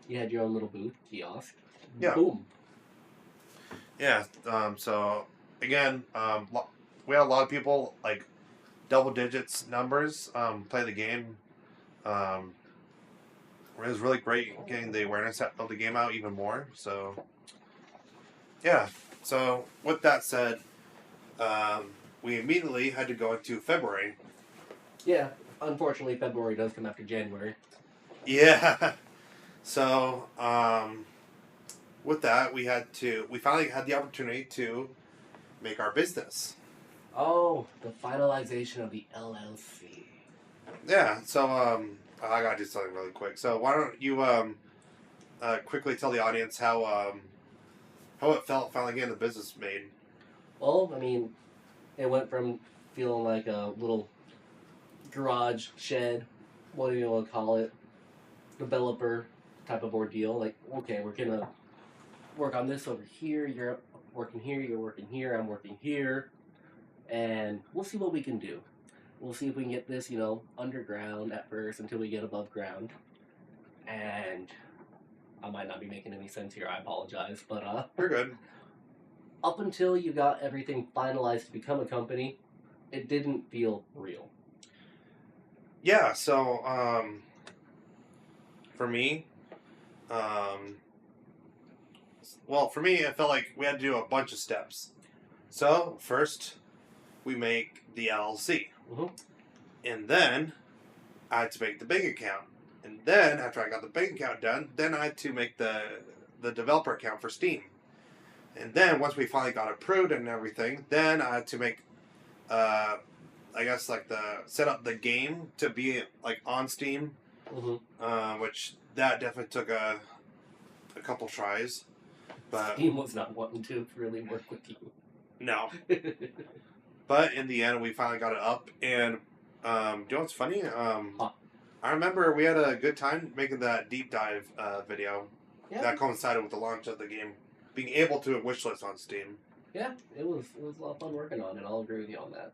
you had your own little booth kiosk. Yeah. Boom. Yeah. So again, we had a lot of people like double digits numbers play the game. Um, it was really great getting the awareness of the game out even more. So yeah. So with that said, we immediately had to go into February. Yeah, unfortunately, February does come after January. Yeah. So with that, we finally had the opportunity to make our business. Oh, the finalization of the LLC. Yeah. So I gotta do something really quick. So why don't you quickly tell the audience how it felt finally getting the business made? Well, I mean, it went from feeling like a little garage shed, what do you want to call it, developer type of ordeal. Like, okay, we're gonna work on this over here. You're working here. You're working here. I'm working here, and we'll see what we can do. We'll see if we can get this, underground at first until we get above ground. And I might not be making any sense here. I apologize, but We're good. up until you got everything finalized to become a company, it didn't feel real. Yeah. So for me, for me, it felt like we had to do a bunch of steps. So first, we make the LLC, Mhm. and then I had to make the bank account, and then after I got the bank account done, then I had to make the developer account for Steam, and then once we finally got approved and everything, then I had to make, I guess like the set up the game to be like on Steam, which that definitely took a couple tries, but Steam was not wanting to really work with you. no. But in the end, we finally got it up, and do you know what's funny? I remember we had a good time making that deep dive video that coincided with the launch of the game, being able to wishlist on Steam. Yeah, it was a lot of fun working on it. I'll agree with you on that.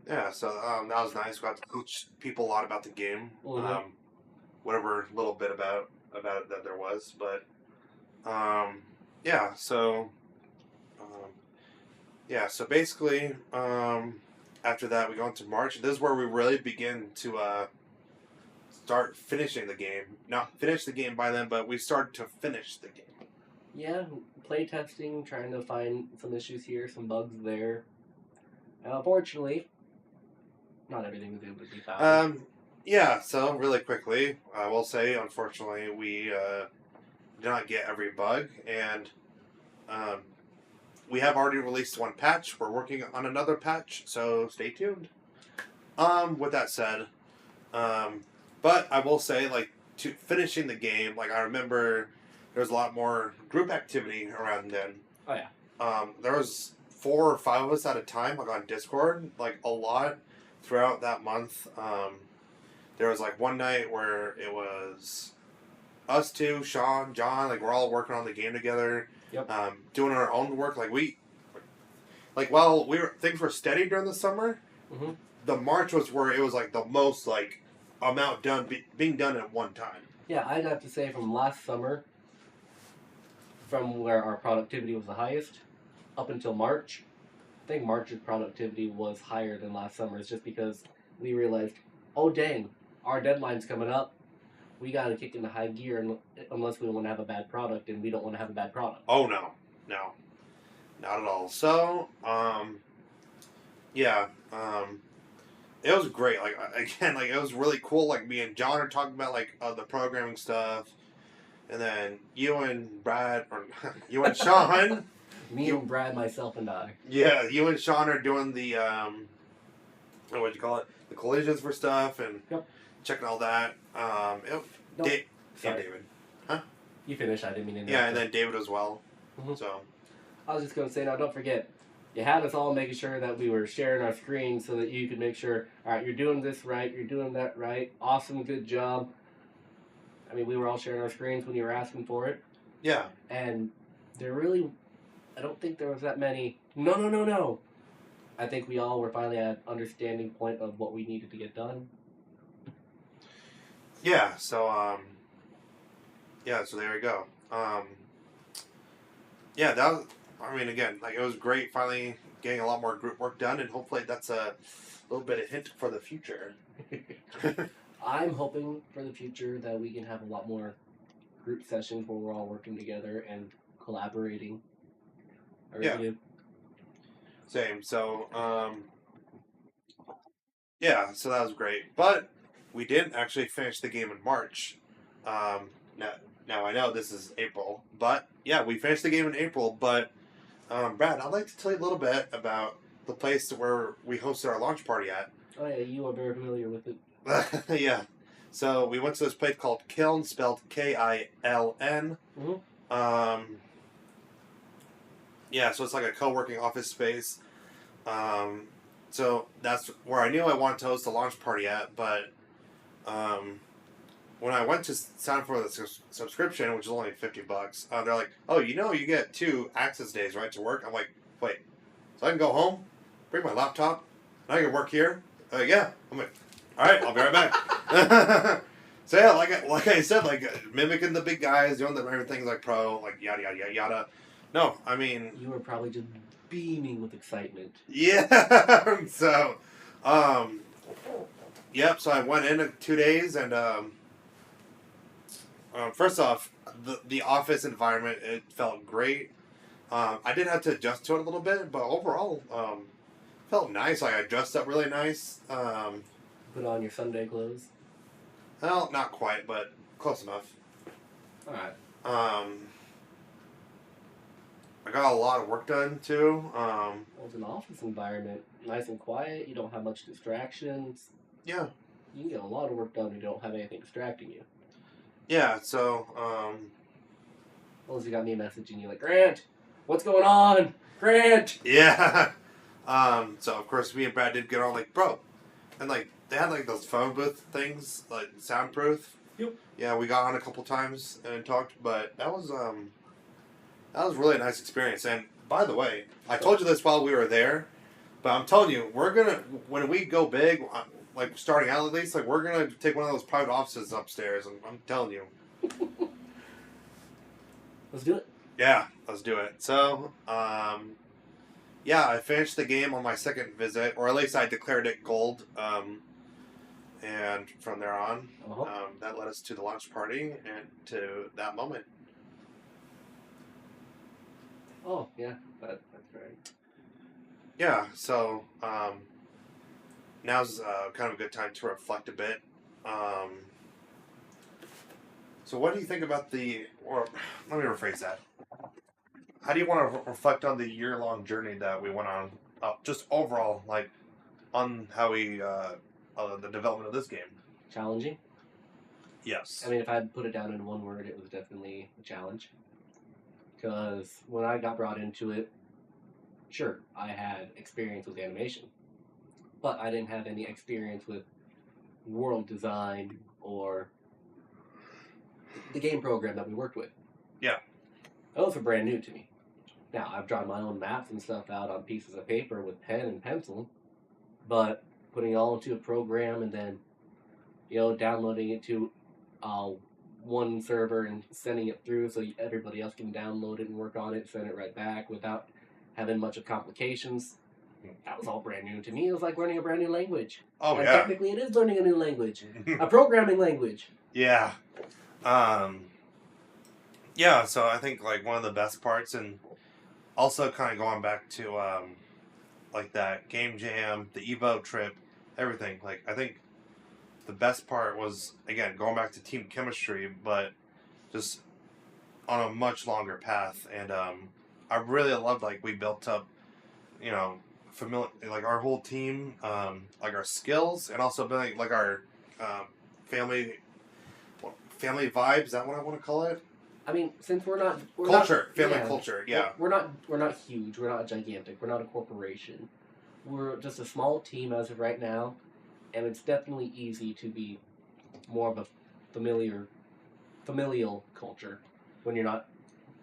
Yeah, so that was nice. We got to teach people a lot about the game, whatever little bit about it that there was. But yeah, so so basically, after that, we go into March. This is where we really begin to start finishing the game. Not finish the game by then, but we started to finish the game. Yeah, play testing, trying to find some issues here, some bugs there. And unfortunately, not everything was able to be found. Yeah, so really quickly, I will say, unfortunately, we did not get every bug, and we have already released one patch. We're working on another patch, so stay tuned. With that said, but I will say, like, to finishing the game, like, I remember there was a lot more group activity around then. Oh, yeah. There was 4 or 5 of us at a time, like, on Discord, like, a lot throughout that month. There was, like, one night where it was us two, Sean, John, like, we're all working on the game together. Yep. Doing our own work. While things were steady during the summer, the March was where it was, like, the most, like, amount being done at one time. Yeah, I'd have to say from last summer, from where our productivity was the highest, up until March, I think March's productivity was higher than last summer's just because we realized, oh dang, our deadline's coming up. We got to kick into high gear unless we want to have a bad product, and we don't want to have a bad product. Oh, no. Not at all. So, it was great. Like, again, like, it was really cool. Like, me and John are talking about, like, the programming stuff. And then you and Brad, or you and Sean. And Brad, myself, and I. Yeah, you and Sean are doing the, what do you call it? The collisions for stuff and checking all that. David. Huh? You finished, I didn't mean to. Yeah, and then David as well. So. I was just going to say, now don't forget, you had us all making sure that we were sharing our screen so that you could make sure, all right, you're doing this right, you're doing that right, awesome, good job. I mean, we were all sharing our screens when you were asking for it. Yeah. And I don't think there was that many, no. I think we all were finally at an understanding point of what we needed to get done. yeah, so so there you go. Yeah, that was, I mean, again, like it was great finally getting a lot more group work done, and hopefully that's a little bit of hint for the future. I'm hoping for the future that we can have a lot more group sessions where we're all working together and collaborating. I really Yeah. do. Same. So, yeah, so that was great. But we didn't actually finish the game in March. Now, now I know this is April, but yeah, we finished the game in April. But Brad, I'd like to tell you a little bit about the place where we hosted our launch party at. Oh yeah, you are very familiar with it. Yeah. So we went to this place called Kiln, spelled Kiln. Mm-hmm. Yeah, so it's like a co-working office space. Um, so that's where I knew I wanted to host a launch party at, but um, when I went to sign up for the subscription, which is only $50, they're like, "Oh, you get 2 access days, right, to work." I'm like, "Wait, so I can go home, bring my laptop, and I can work here?" Yeah. I'm like, "All right, I'll be right back." So yeah, like I said, mimicking the big guys, doing everything's like pro, like yada yada yada yada. No, I mean, You were probably just beaming with excitement. yeah. So, yep. So I went in 2 days, and first off, the office environment, it felt great. I did have to adjust to it a little bit, but overall, felt nice. Like I dressed up really nice. Put on your Sunday clothes. Well, not quite, but close enough. All right. I got a lot of work done too. Well, it's an office environment, nice and quiet. You don't have much distractions. Yeah. You can get a lot of work done. You don't have anything distracting you. Yeah. So, Well, you got me messaging you like, Grant, what's going on, Grant? yeah. So of course me and Brad did get on like, bro, and like they had like those phone booth things, like soundproof. Yep. Yeah, we got on a couple times and talked, but that was really a nice experience. And by the way, I told you this while we were there, but I'm telling you, we're gonna when we go big, like starting out at least, like we're gonna take one of those private offices upstairs. And I'm telling you. Let's do it. Yeah, let's do it. So, yeah, I finished the game on my second visit, or at least I declared it gold. And from there on, that led us to the launch party and to that moment. Oh, yeah, that's right. Yeah, so now's kind of a good time to reflect a bit. So what do you think about or let me rephrase that. How do you want to reflect on the year-long journey that we went on, just overall, like, on how the development of this game? Challenging? Yes. I mean, if I had put it down in one word, it was definitely a challenge. Because when I got brought into it, sure, I had experience with animation. But I didn't have any experience with world design or the game program that we worked with. Yeah. Those were brand new to me. Now, I've drawn my own maps and stuff out on pieces of paper with pen and pencil, but putting it all into a program and then, downloading it to one server and sending it through so everybody else can download it and work on it, send it right back without having much of complications. That was all brand new to me. It was like learning a brand new language. Oh, and yeah. Technically, it is learning a new language, a programming language. Yeah. Yeah, so I think, like, one of the best parts, and also kind of going back to, like, that game jam, the Evo trip, everything. Like, I think the best part was, again, going back to team chemistry, but just on a much longer path. And I really loved, like, we built up, like, our whole team, like, our skills, and also building, like, our family vibes. Is that what I want to call it? I mean, since we're culture, family culture, yeah. We're not huge. We're not gigantic. We're not a corporation. We're just a small team as of right now, and it's definitely easy to be more of a familial culture when you're not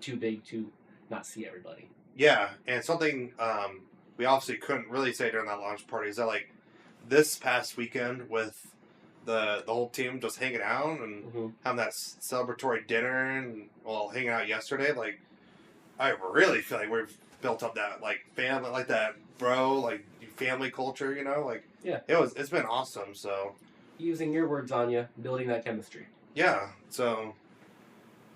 too big to not see everybody. Yeah, and something we obviously couldn't really say during that launch party is that, like, this past weekend with the whole team just hanging out and Mm-hmm. having that celebratory dinner and hanging out yesterday. Like, I really feel like we've built up that like family, like that bro, like family culture. You know, like Yeah. It's been awesome. So Using your words, Anya, building that chemistry. yeah. So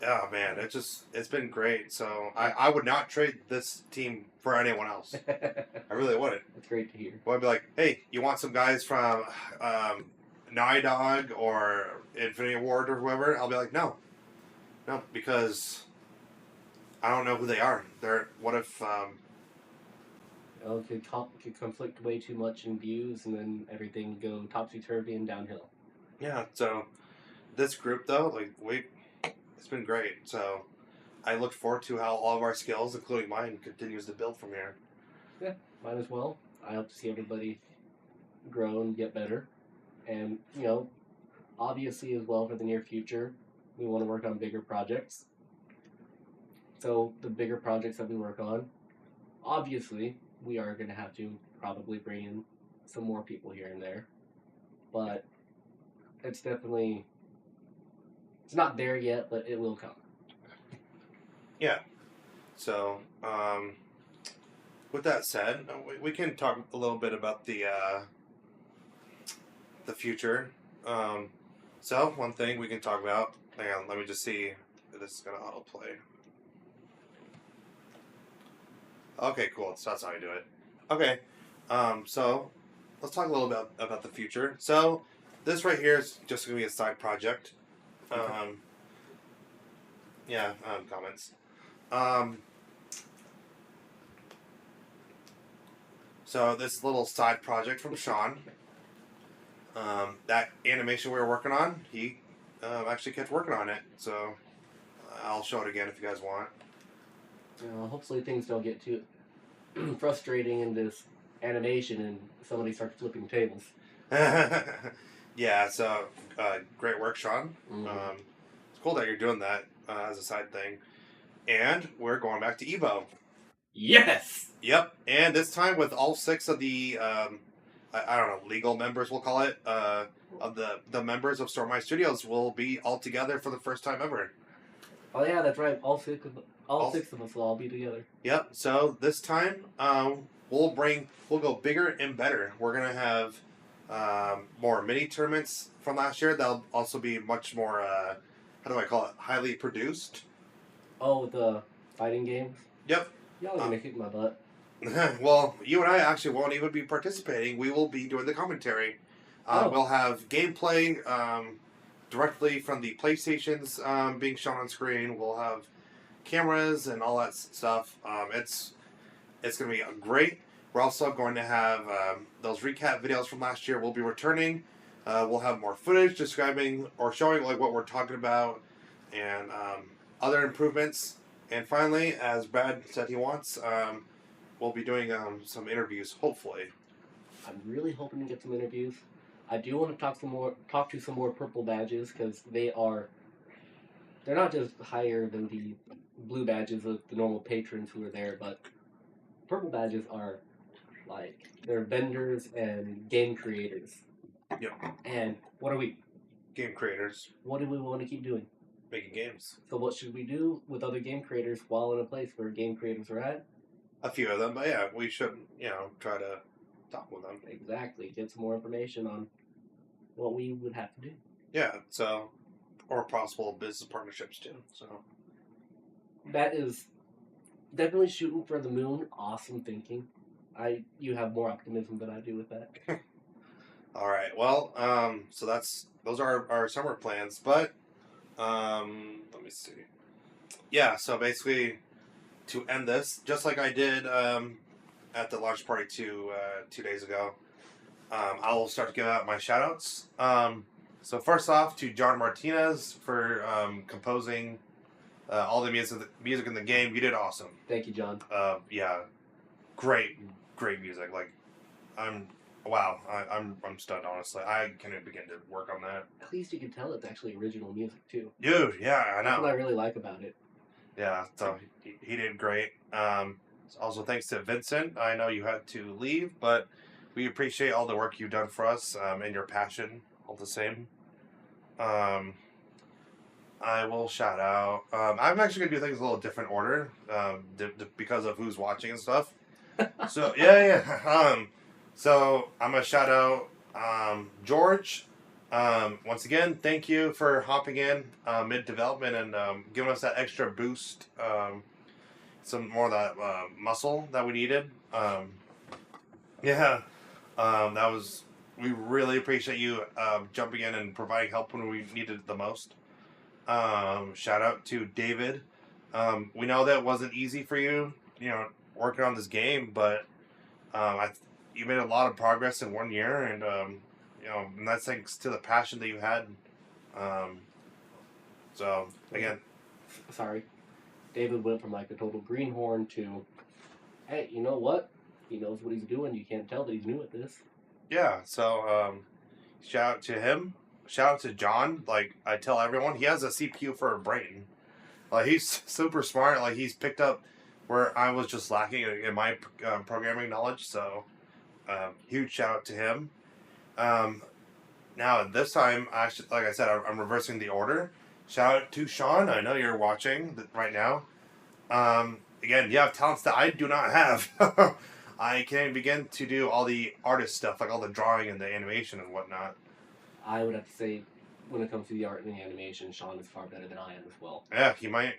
yeah, man, it's been great. So I would not trade this team for anyone else. I really wouldn't. That's great to hear. Well, I'd be like, hey, you want some guys from Nighdog or Infinity Ward or whoever? I'll be like, no, because I don't know who they are. What if? It could conflict way too much in views, and then everything go topsy turvy and downhill. Yeah. So this group though, like it's been great. So I look forward to how all of our skills, including mine, continues to build from here. Yeah, might as well. I hope to see everybody grow and get better, and obviously as well for the near future, we want to work on bigger projects. So the bigger projects that we work on, obviously we are going to have to probably bring in some more people here and there, but it's not there yet, but it will come. Yeah. So with that said, we can talk a little bit about the future. So one thing we can talk about. Hang on, let me just see if this is gonna autoplay. Okay, cool. So that's how I do it. Okay. So let's talk a little bit about the future. So this right here is just gonna be a side project. Comments. So this little side project from Sean. That animation we were working on, he actually kept working on it. So I'll show it again if you guys want. Hopefully things don't get too frustrating in this animation and somebody starts flipping tables. Yeah, so great work, Sean. Mm-hmm. It's cool that you're doing that as a side thing. And we're going back to Evo. Yes! Yep, and this time with all 6 of the, I don't know, legal members, we'll call it, of the members of stormeyestudios will be all together for the first time ever. Oh yeah, that's right. All six of us will all be together. Yep. So this time, we'll go bigger and better. We're gonna have more mini tournaments from last year. That'll also be much more. How do I call it? Highly produced. Oh, the fighting games. Yep. Y'all are gonna kick my butt. Well, you and I actually won't even be participating. We will be doing the commentary. We'll have gameplay directly from the PlayStations being shown on screen. We'll have cameras and all that stuff. It's going to be great. We're also going to have those recap videos from last year. We'll be returning. We'll have more footage describing or showing like what we're talking about and other improvements. And finally, as Brad said he wants, we'll be doing some interviews, hopefully. I'm really hoping to get some interviews. I do want to talk to some more purple badges because they're not just higher than the blue badges of the normal patrons who are there, but purple badges are they're vendors and game creators. Yep. And what are we? Game creators. What do we want to keep doing? Making games. So what should we do with other game creators while in a place where game creators are at? A few of them, but yeah, we should, try to talk with them. Exactly. Get some more information on what we would have to do. Yeah, so, or possible business partnerships too, so. That is definitely shooting for the moon. Awesome thinking. You have more optimism than I do with that. All right, well, so those are our summer plans, but, let me see. Yeah, so basically, to end this, just like I did at the launch party 2 days ago, I will start to give out my shout-outs. So first off, to John Martinez for composing all the music in the game. You did awesome. Thank you, John. Yeah, great music. Like, I'm stunned, honestly. I can't begin to work on that. At least you can tell it's actually original music, too. Dude, yeah, I know. That's what I really like about it. Yeah, so he did great. Also, thanks to Vincent. I know you had to leave, but we appreciate all the work you've done for us and your passion. all the same. I will shout out. I'm actually gonna do things a little different order, because of who's watching and stuff. So yeah. So I'm gonna shout out George. Once again, thank you for hopping in mid development and giving us that extra boost. Some more of that muscle that we needed. Yeah, that was. We really appreciate you jumping in and providing help when we needed it the most. Shout out to David. We know that wasn't easy for you, working on this game, but you made a lot of progress in 1 year, and and that's thanks to the passion that you had. So again, Sorry, David went from like a total greenhorn to, hey, you know what? He knows what he's doing. You can't tell that he's new at this. yeah. So shout out to him. Shout out to John. Like I tell everyone, he has a CPU for a brain. Like he's super smart. Like he's picked up where I was just lacking in my programming knowledge. So huge shout out to him. Now this time, actually, like I said, I'm reversing the order. Shout out to Sean. I know you're watching right now. Again, you have talents that I do not have. I can't begin to do all the artist stuff, like all the drawing and the animation and whatnot. I would have to say, when it comes to the art and the animation, Sean is far better than I am as well. Yeah, you might.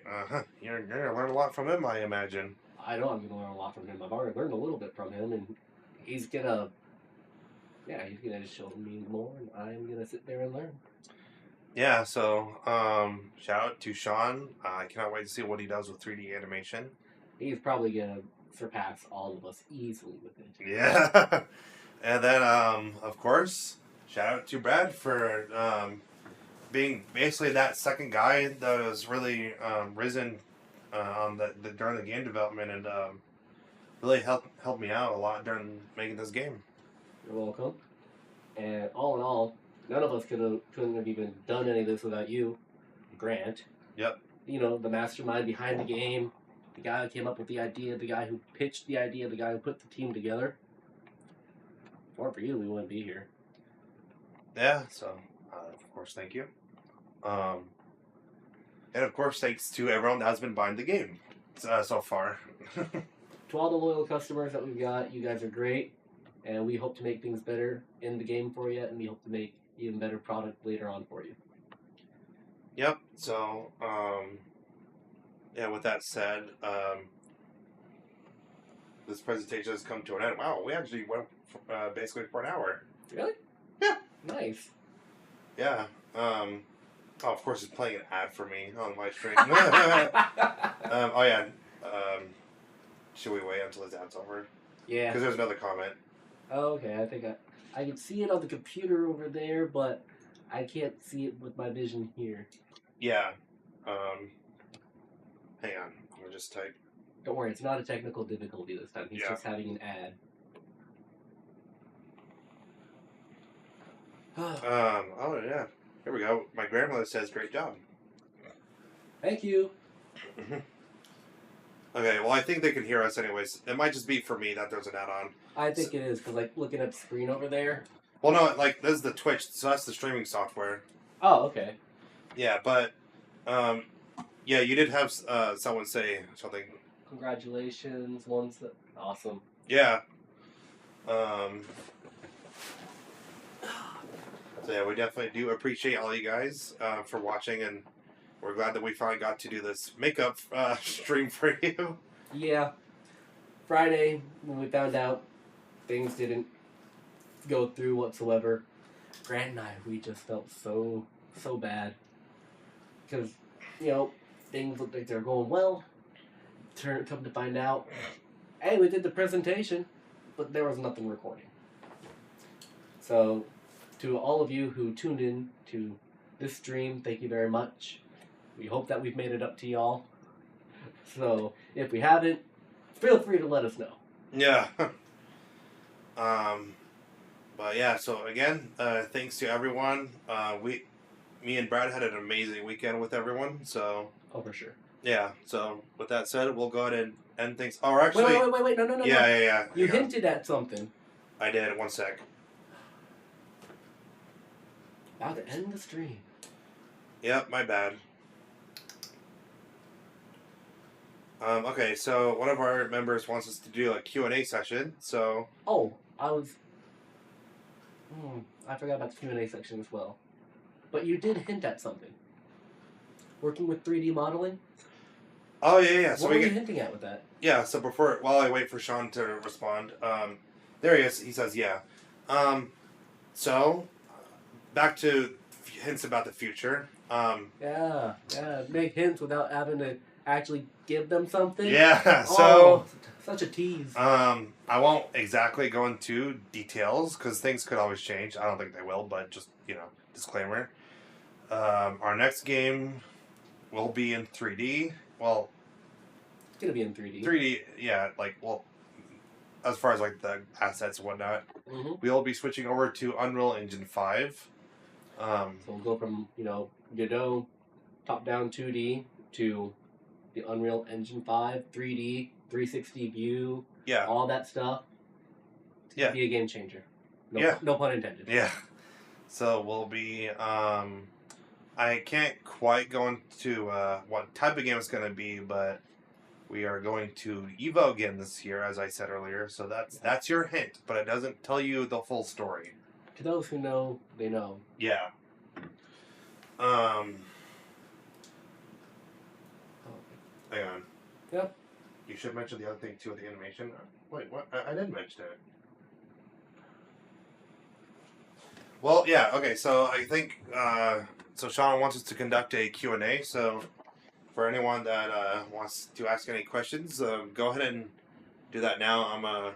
You're gonna learn a lot from him, I imagine. I know I'm gonna learn a lot from him. I've already learned a little bit from him, and he's gonna show me more, and I'm gonna sit there and learn. Yeah, so shout out to Sean. I cannot wait to see what he does with 3D animation. He's probably gonna surpass all of us easily with it. Yeah, and then of course, shout out to Brad for being basically that second guy that was really risen on the during the game development and really helped me out a lot during making this game. You're welcome. And all in all, none of us couldn't have even done any of this without you, Grant. Yep. The mastermind behind the game, the guy who came up with the idea, the guy who pitched the idea, the guy who put the team together. If it weren't for you, we wouldn't be here. Yeah, so of course, thank you. And of course, thanks to everyone that has been buying the game so far. To all the loyal customers that we've got, you guys are great, and we hope to make things better in the game for you, and we hope to make even better product later on for you. Yep. So, yeah. With that said, this presentation has come to an end. Wow, we actually went basically for an hour. Really? Yeah. Nice. Yeah. Oh, of course, it's playing an ad for me on my stream. Oh yeah. Should we wait until his ad's over? Yeah. Because there's another comment. Oh, okay. I think I can see it on the computer over there, but I can't see it with my vision here. Yeah. Hang on. Let me just type. Don't worry, it's not a technical difficulty this time. He's just having an ad. Oh yeah. Here we go. My grandmother says, "Great job." Thank you. Okay, well, I think they can hear us anyways. It might just be for me that there's an ad-on. I think it is, because, like, looking at the screen over there. Well, no, like, this is the Twitch, so that's the streaming software. Oh, okay. Yeah, but, yeah, you did have someone say something. Congratulations, awesome. Yeah. So, yeah, we definitely do appreciate all you guys for watching, and we're glad that we finally got to do this makeup stream for you. Yeah. Friday, when we found out things didn't go through whatsoever, Grant and I, we just felt so bad. Because, things looked like they were going well. Come to find out, hey, we did the presentation, but there was nothing recording. So, to all of you who tuned in to this stream, thank you very much. We hope that we've made it up to y'all. So, if we haven't, feel free to let us know. Yeah. But yeah, so again, thanks to everyone. Me and Brad had an amazing weekend with everyone, so... Oh, for sure. Yeah, so with that said, we'll go ahead and end things... Oh, actually... Wait, no. Yeah. You hinted at something. I did, 1 sec. About to end the stream. Yep, my bad. Okay, so one of our members wants us to do a Q&A session, so... Oh, I forgot about the Q&A section as well. But you did hint at something. Working with 3D modeling? Oh, yeah. So what were you hinting at with that? Yeah, so while I wait for Sean to respond, there he is. He says, yeah. So, back to hints about the future. Yeah. Make hints without having to actually give them something. Yeah, so... such a tease. I won't exactly go into details, because things could always change. I don't think they will, but just, disclaimer. Our next game will be in 3D. Well... It's going to be in 3D. 3D, yeah, as far as, the assets and whatnot. Mm-hmm. We'll be switching over to Unreal Engine 5. So we'll go from, Godot top-down 2D to the Unreal Engine 5, 3D, 360 view, all that stuff. Yeah. Be a game changer. No pun intended. Yeah. So we'll be, I can't quite go into what type of game it's going to be, but we are going to Evo again this year, as I said earlier. So that's your hint, but it doesn't tell you the full story. To those who know, they know. Yeah. Hang on. Yep. You should mention the other thing too with the animation. Wait, what? I didn't mention it. Well, yeah. Okay. So I think so. Sean wants us to conduct a Q&A. So for anyone that wants to ask any questions, go ahead and do that now.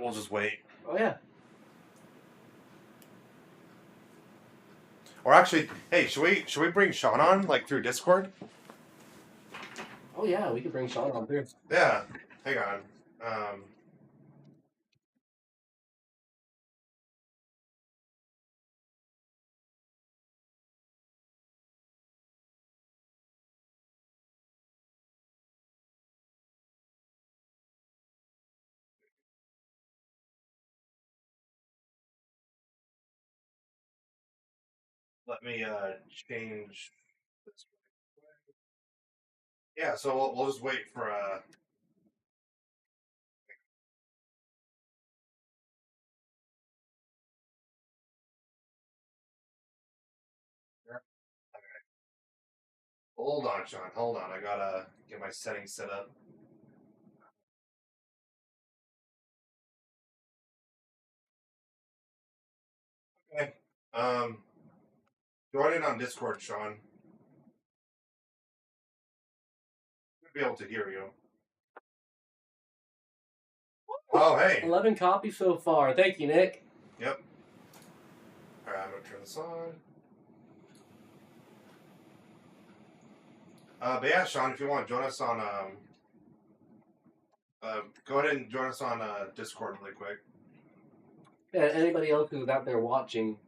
We'll just wait. Oh yeah. Or actually, hey, should we bring Sean on through Discord? Oh yeah, we could bring Sean on through. Yeah. Hang on. Let me change this. Yeah, so we'll just wait for okay. Hold on, Sean. Hold on. I gotta get my settings set up. Okay. Join in on Discord, Sean. Should be able to hear you. Oh, hey. 11 copies so far. Thank you, Nick. Yep. Alright, I'm gonna turn this on. But yeah, Sean, if you want, join us on go ahead and join us on Discord really quick. Yeah, anybody else who's out there watching,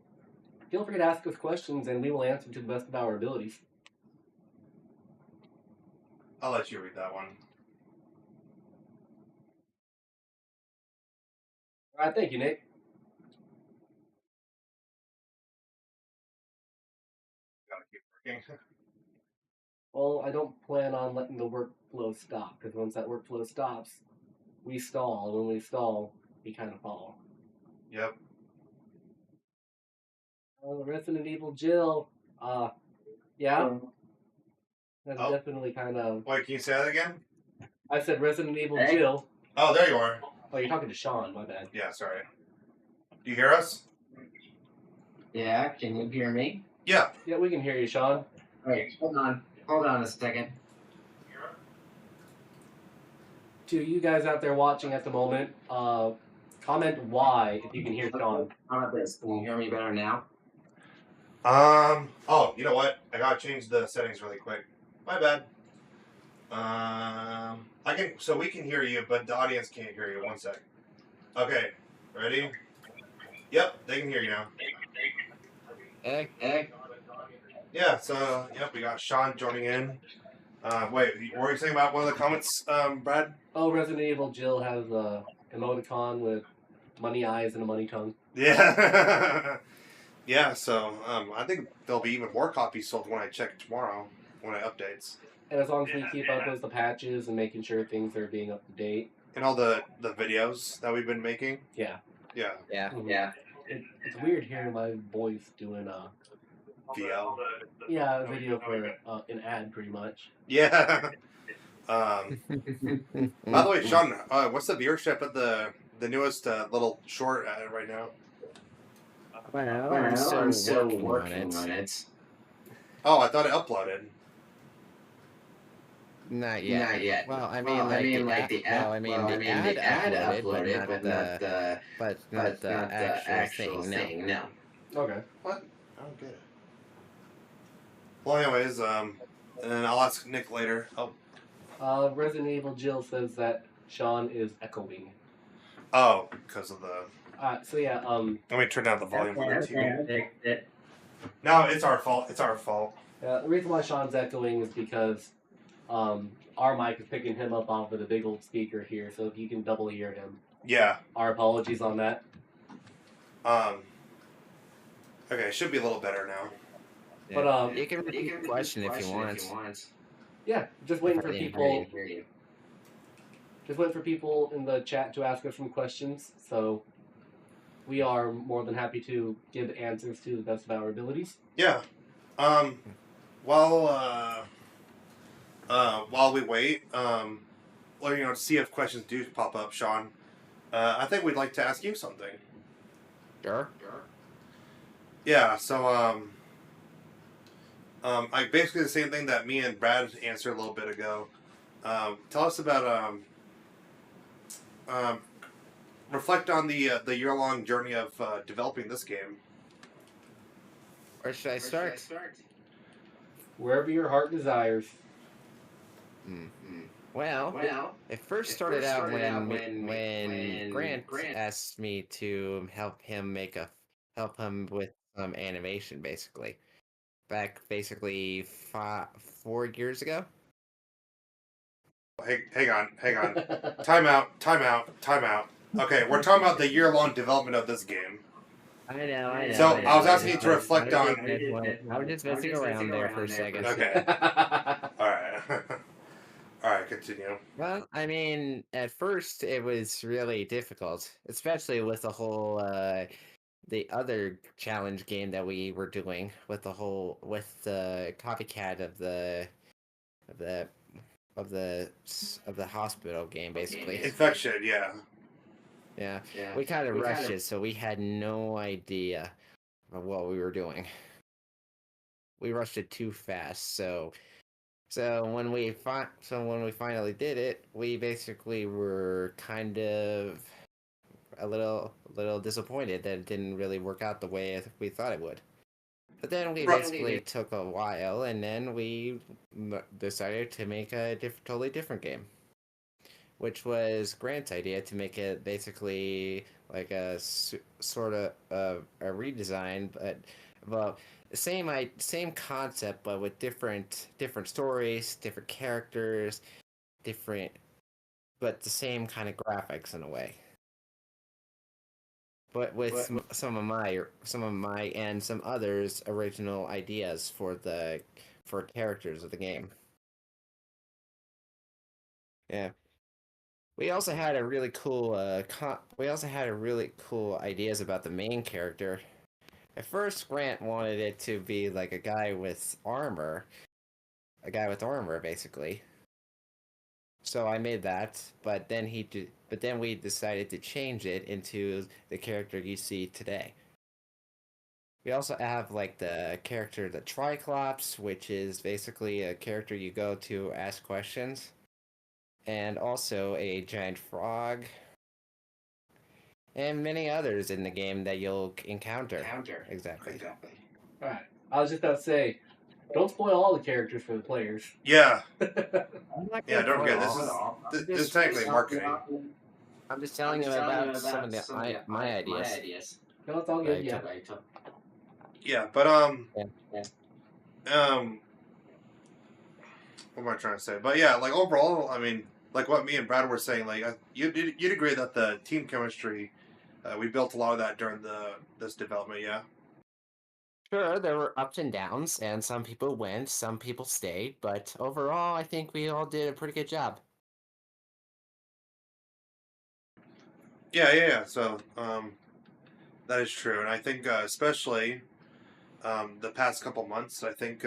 feel free to ask us questions and we will answer to the best of our abilities. I'll let you read that one. Alright, thank you, Nick. Gotta keep working. Well, I don't plan on letting the workflow stop, because once that workflow stops, we stall. When we stall, we kind of fall. Yep. Oh, Resident Evil Jill. Yeah? That's definitely kind of... Wait, can you say that again? I said Resident Evil Jill. Oh, there you are. Oh, you're talking to Sean, my bad. Yeah, sorry. Do you hear us? Yeah, can you hear me? Yeah. Yeah, we can hear you, Sean. Wait, hold on a second. To you guys out there watching at the moment, comment why if you can hear Sean. How about this? Can you hear me better now? Oh, you know what? I gotta change the settings really quick. My bad. So we can hear you, but the audience can't hear you. One sec. Okay, ready? Yep, they can hear you now. Yeah, so, yep, we got Sean joining in. Wait, what were you saying about one of the comments, Brad? Oh, Resident Evil Jill has a emoticon with money eyes and a money tongue. Yeah. Yeah, so I think there'll be even more copies sold when I check tomorrow when it updates. And as long as we keep up with the patches and making sure things are being up to date. And all the videos that we've been making. Yeah. Yeah. Yeah, Mhm. yeah. It's weird hearing my voice doing VL. a video for an ad pretty much. Yeah. By the way, Sean, what's the viewership of the newest little short right now? Well, Well, I'm still working, working on on it. it. Oh, I thought it uploaded. Not yet. Not yet. Well, I Well, mean, like the app. well, I mean, well, the ad uploaded, but not the but not the actual thing. No. Okay. What? I don't get it. Well, anyways, and then I'll ask Nick later. Oh, Resident Evil Jill says that Sean is echoing. because of the. So yeah, Let me turn down the volume on the TV. That- No, it's our fault. It's our fault. the reason why Sean's echoing is because our mic is picking him up off of the big old speaker here, so if you can double hear him. Yeah. Our apologies on that. Okay, it should be a little better now. But You can repeat the question if you want. yeah, just waiting for I didn't people. hear you. Just waiting for people in the chat to ask us some questions. So we are more than happy to give answers to the best of our abilities. Yeah. While we wait, or to see if questions do pop up, Sean, I think we'd like to ask you something. Sure. Yeah. So I basically the same thing that me and Brad answered a little bit ago. Tell us about reflect on the year-long journey of developing this game. Where should I start? Wherever your heart desires. Well, it first started out when Grant asked me to help him with some animation, basically. Back basically 4 years ago. Hang on. Time out. Okay, we're talking about the year-long development of this game. I know. So, I was asking you to reflect on. I was just messing around there for a second. Okay. All right, continue. Well, I mean, at first it was really difficult, especially with the whole the other challenge game that we were doing with the copycat of the hospital game, basically. Infection, yeah. Yeah, we kind of rushed it, so we had no idea of what we were doing. We rushed it too fast, so when we finally did it, we basically were kind of a little disappointed that it didn't really work out the way we thought it would. But then we basically took a while, and then we decided to make a totally different game, which was Grant's idea to make it basically like a sort of a redesign, but same concept, but with different stories, different characters, but the same kind of graphics in a way. But with some of my and some others' original ideas for characters of the game. Yeah. We also had a really cool ideas about the main character. At first, Grant wanted it to be like a guy with armor, basically. So I made that, but then we decided to change it into the character you see today. We also have like the character the Triclops, which is basically a character you go to ask questions, and also a giant frog, and many others in the game that you'll encounter. Exactly. Alright. I was just about to say, don't spoil all the characters for the players. Yeah. Yeah, Don't forget, this is technically marketing. I'm just telling you about some of my ideas. No, it's all good, yeah. Yeah, but Yeah. what am I trying to say? But yeah, like overall, I mean, like what me and Brad were saying, like you'd agree that the team chemistry, we built a lot of that during this development, yeah. Sure, there were ups and downs, and some people went, some people stayed, but overall, I think we all did a pretty good job. Yeah. So that is true, and I think especially the past couple months, I think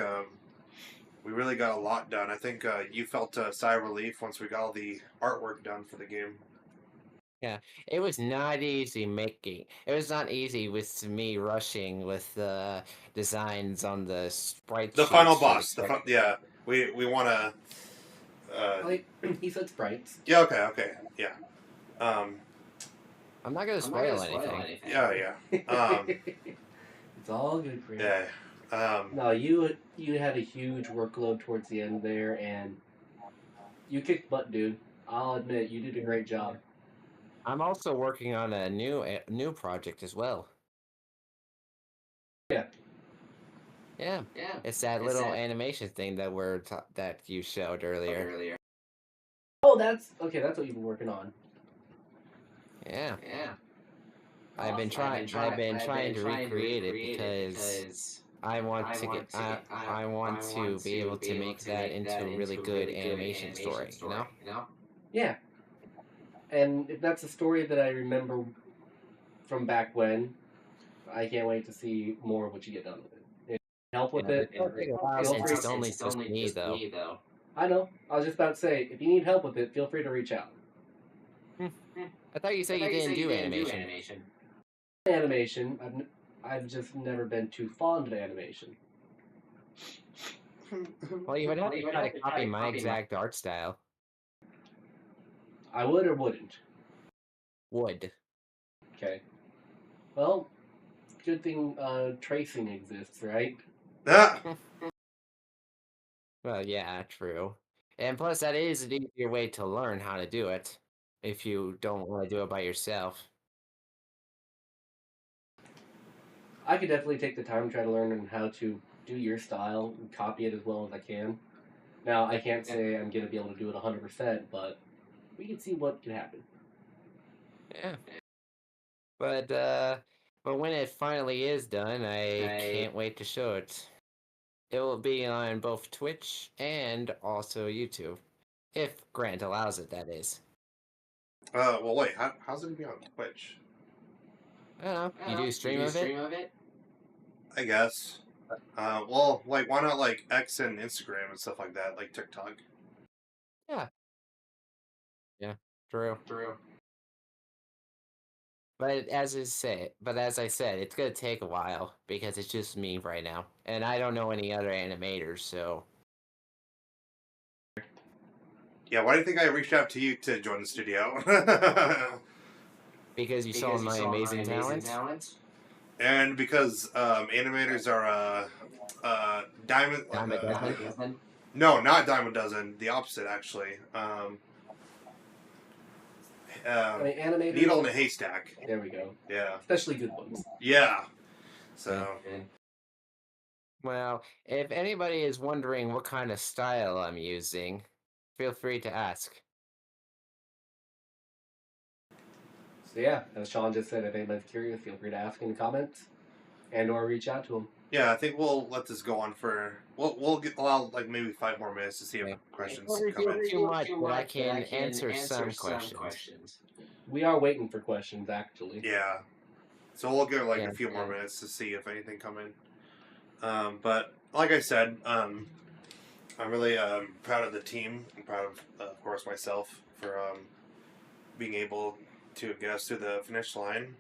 we really got a lot done. I think you felt a sigh of relief once we got all the artwork done for the game. Yeah, it was not easy making. It was not easy with me rushing with the designs on the sprite The sheets final for the boss. Yeah, we want to. Like he said, sprites. Yeah. Okay. Yeah. Um, I'm not gonna spoil anything. yeah. It's all good, Chris. Yeah. No, you had a huge workload towards the end there, and you kicked butt, dude. I'll admit, you did a great job. I'm also working on a new project as well. Yeah. Yeah, it's that little animation thing that that you showed earlier. Oh, that's okay. That's what you've been working on. Yeah. I've been trying to recreate it because I want to get I want to be able to make that into a really good animation story, you know? Yeah. And if that's a story that I remember from back when, I can't wait to see more of what you get done with it. If you help with it, It'll take a while feel since free. it's only just me, though. I know. I was just about to say, if you need help with it, feel free to reach out. I thought you said you didn't do animation. Animation, I've just never been too fond of animation. Well, you would have to try to copy my exact art style. I would or wouldn't. Would. Okay. Well, good thing tracing exists, right? Well, yeah, true. And plus, that is an easier way to learn how to do it if you don't want to do it by yourself. I could definitely take the time to try to learn how to do your style and copy it as well as I can. Now, I can't say I'm going to be able to do it 100%, but we can see what can happen. Yeah. But when it finally is done, I can't wait to show it. It will be on both Twitch and also YouTube. If Grant allows it, that is. Well, wait. How's it gonna be on Twitch? I don't know. You do stream of it? I guess. Well, like, why not like X and Instagram and stuff like that, like TikTok? Yeah. Yeah. True. But as I said, it's gonna take a while because it's just me right now, and I don't know any other animators. So. Yeah. Why do you think I reached out to you to join the studio? Because you saw my amazing talents. And because animators are Diamond. Dozen. No, not Diamond Dozen. The opposite, actually. Animators. Needle in a haystack. There we go. Yeah. Especially good ones. Yeah. So. Well, if anybody is wondering what kind of style I'm using, feel free to ask. So yeah, as Sean just said, if anybody's curious, feel free to ask in the comments and/or reach out to him. Yeah, I think we'll let this go on for. We'll allow like maybe 5 more minutes to see if questions come in. Too much, but I can answer some questions. We are waiting for questions, actually. Yeah. So we'll give like a few more minutes to see if anything come in. But like I said, I'm really proud of the team. I'm proud of course, myself for being able to get us to the finish line.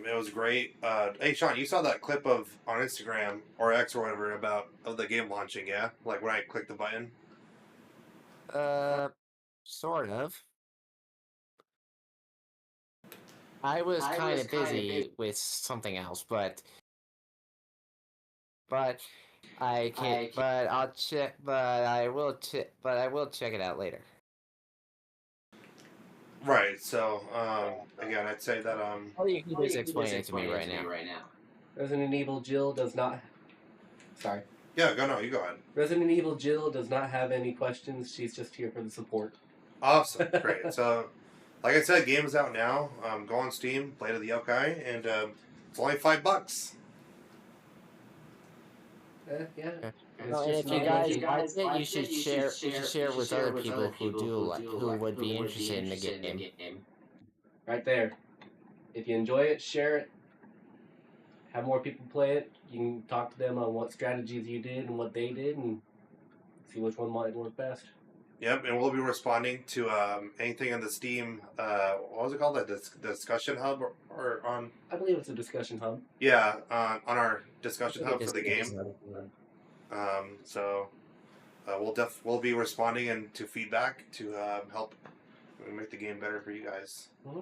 It was great. Hey, Sean, you saw that clip on Instagram or X or whatever of the game launching, yeah? Like when I clicked the button? Sort of. I was kind of busy with something else, but I can't. But I'll check. But I will check. But I will check it out later. Right. So again, I'd say that Or you can just explain it to me right now. Resident Evil Jill does not. Sorry. Yeah, you go ahead. Resident Evil Jill does not have any questions. She's just here for the support. Awesome, great. So, like I said, game is out now. Go on Steam, Blade of the Yokai, and It's only $5. Yeah. Well, and if you guys like it, you should share. You should share with other people who who would be interested in the game. Right there. If you enjoy it, share it. Have more people play it. You can talk to them on what strategies you did and what they did, and see which one might work best. Yep, and we'll be responding to anything in the Steam. What was it called? The discussion hub or on? I believe it's a discussion hub. Yeah, on our discussion hub for the game. So we'll be responding and to feedback to help make the game better for you guys. Mm-hmm.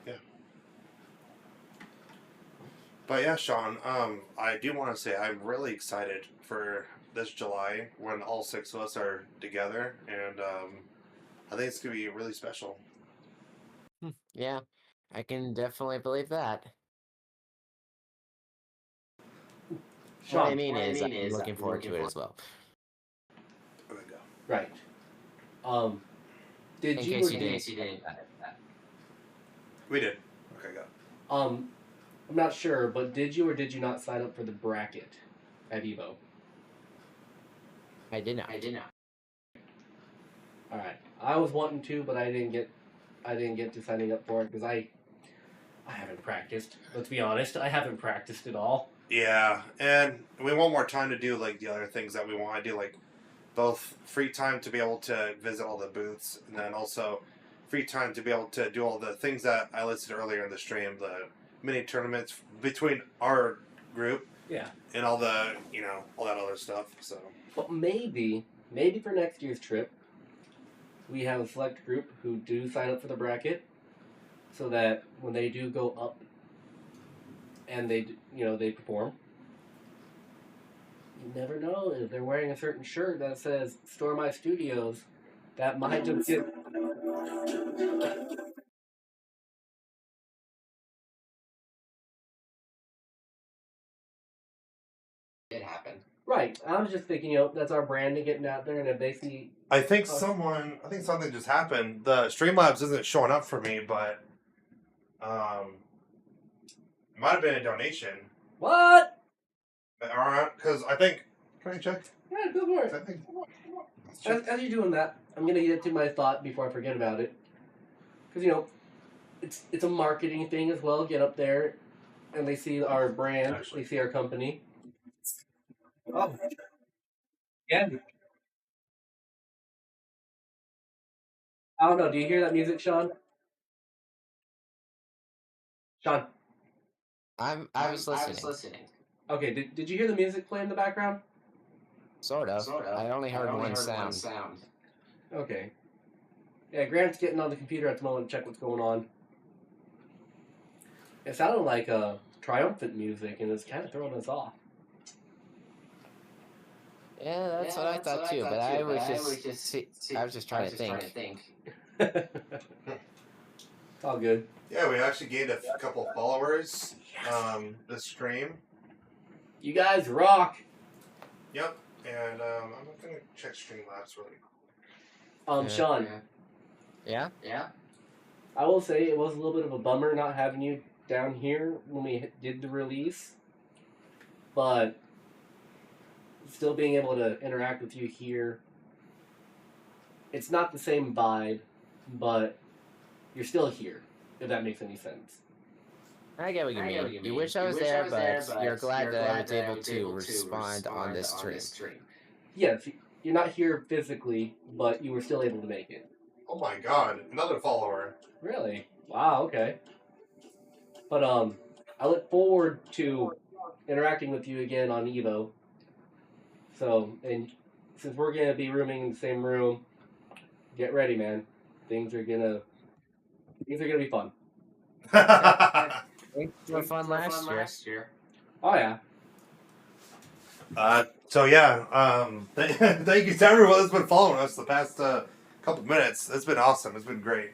Yeah. But yeah, Sean, I do want to say I'm really excited for this July when all 6 of us are together, and I think it's gonna be really special. Yeah, I can definitely believe that. Sean, what I mean is, I'm looking forward to it as well. Okay, go. Right. Did In you? case Or you did didn't. We did. Okay, go. I'm not sure, but did you or did you not sign up for the bracket at Evo? I did not. All right. I was wanting to, but I didn't get to signing up for it because I haven't practiced. Let's be honest, I haven't practiced at all. Yeah, and we want more time to do like the other things that we want to do, like both free time to be able to visit all the booths, and then also free time to be able to do all the things that I listed earlier in the stream, the mini tournaments between our group, Yeah. and all the all that other stuff. So, But maybe for next year's trip, we have a select group who do sign up for the bracket, so that when they do go up and they perform, you never know if they're wearing a certain shirt that says stormeyestudios. That might just get. It happened. Right. I was just thinking, that's our branding getting out there, and if they see. I think something just happened. The Streamlabs isn't showing up for me, but it might have been a donation. What? Alright, because I think. Can I check? Yeah, go for it. I think. As you're doing that, I'm gonna get to my thought before I forget about it. Because it's a marketing thing as well. Get up there, and they see our brand, they see our company. Oh, yeah. I don't know. Do you hear that music, Sean? Sean. I was listening. Okay. Did you hear the music play in the background? Sort of. I only heard one sound. Okay. Yeah, Grant's getting on the computer at the moment to check what's going on. It sounded like triumphant music, and it's kind of throwing us off. Yeah, that's what I thought too. But I was just trying to think. It's all good. Yeah, we actually gained a couple followers. This stream. You guys rock. Yep, and I'm gonna check Streamlabs really quick. Sean. Yeah. I will say it was a little bit of a bummer not having you down here when we did the release, but still being able to interact with you here. It's not the same vibe, but you're still here, if that makes any sense. I get what you mean. You wish I was there, but you're glad that I was able to respond on this stream. Yes, you're not here physically, but you were still able to make it. Oh my god, another follower. Really? Wow, okay. But I look forward to interacting with you again on Evo. So, and since we're gonna be rooming in the same room, get ready, man. Things are gonna be fun. Things were fun last year. Oh yeah. So yeah, thank you to everyone that's been following us the past couple minutes. It's been awesome. It's been great.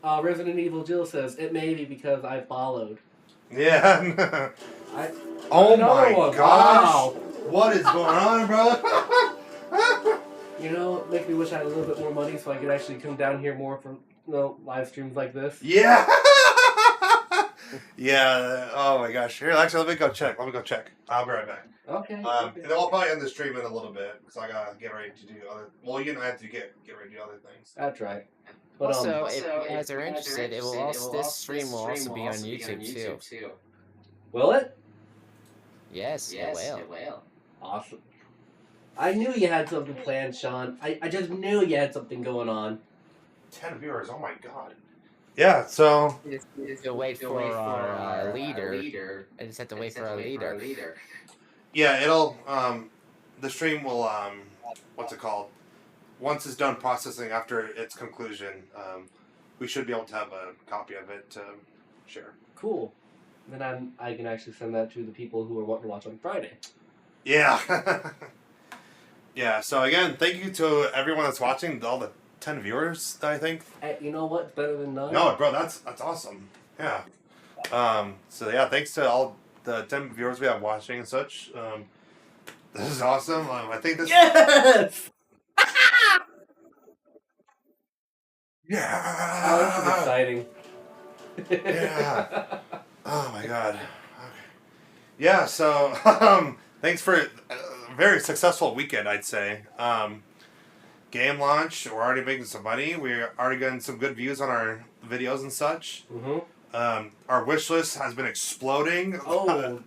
Resident Evil Jill says it may be because I followed. Yeah. Oh Another my one. gosh! Wow. What is going on, bro? You know, it makes me wish I had a little bit more money so I could actually come down here more for live streams like this. Yeah. Yeah. Oh my gosh. Here, actually, let me go check. I'll be right back. Okay. And then we'll probably end the stream in a little bit because I gotta get ready to do other. Well, you know, I have to get ready to do other things. That's right. But Also, if you guys are interested, it will also this stream will also be on YouTube too. Will it? Yes, it will. Awesome. I knew you had something planned, Sean. I just knew you had something going on. 10 viewers. Oh my god. Yeah. So. We just to wait for our leader. I just have to wait for our leader. Yeah, it'll. The stream will. What's it called? Once it's done processing after its conclusion, we should be able to have a copy of it to share. Cool. Then I can actually send that to the people who are wanting to watch on Friday. Yeah. Yeah. So again, thank you to everyone that's watching. All the 10 viewers that I think. Hey, you know what? Better than none. No, bro, that's awesome. Yeah. So yeah, thanks to all the 10 viewers we have watching and such. This is awesome. I think this. Yes. Yeah. Oh, this is exciting. Yeah. Oh my god. Okay. Yeah. So thanks for a very successful weekend, I'd say. Game launch. We're already making some money. We're already getting some good views on our videos and such. Mm-hmm. Our wish list has been exploding. Oh.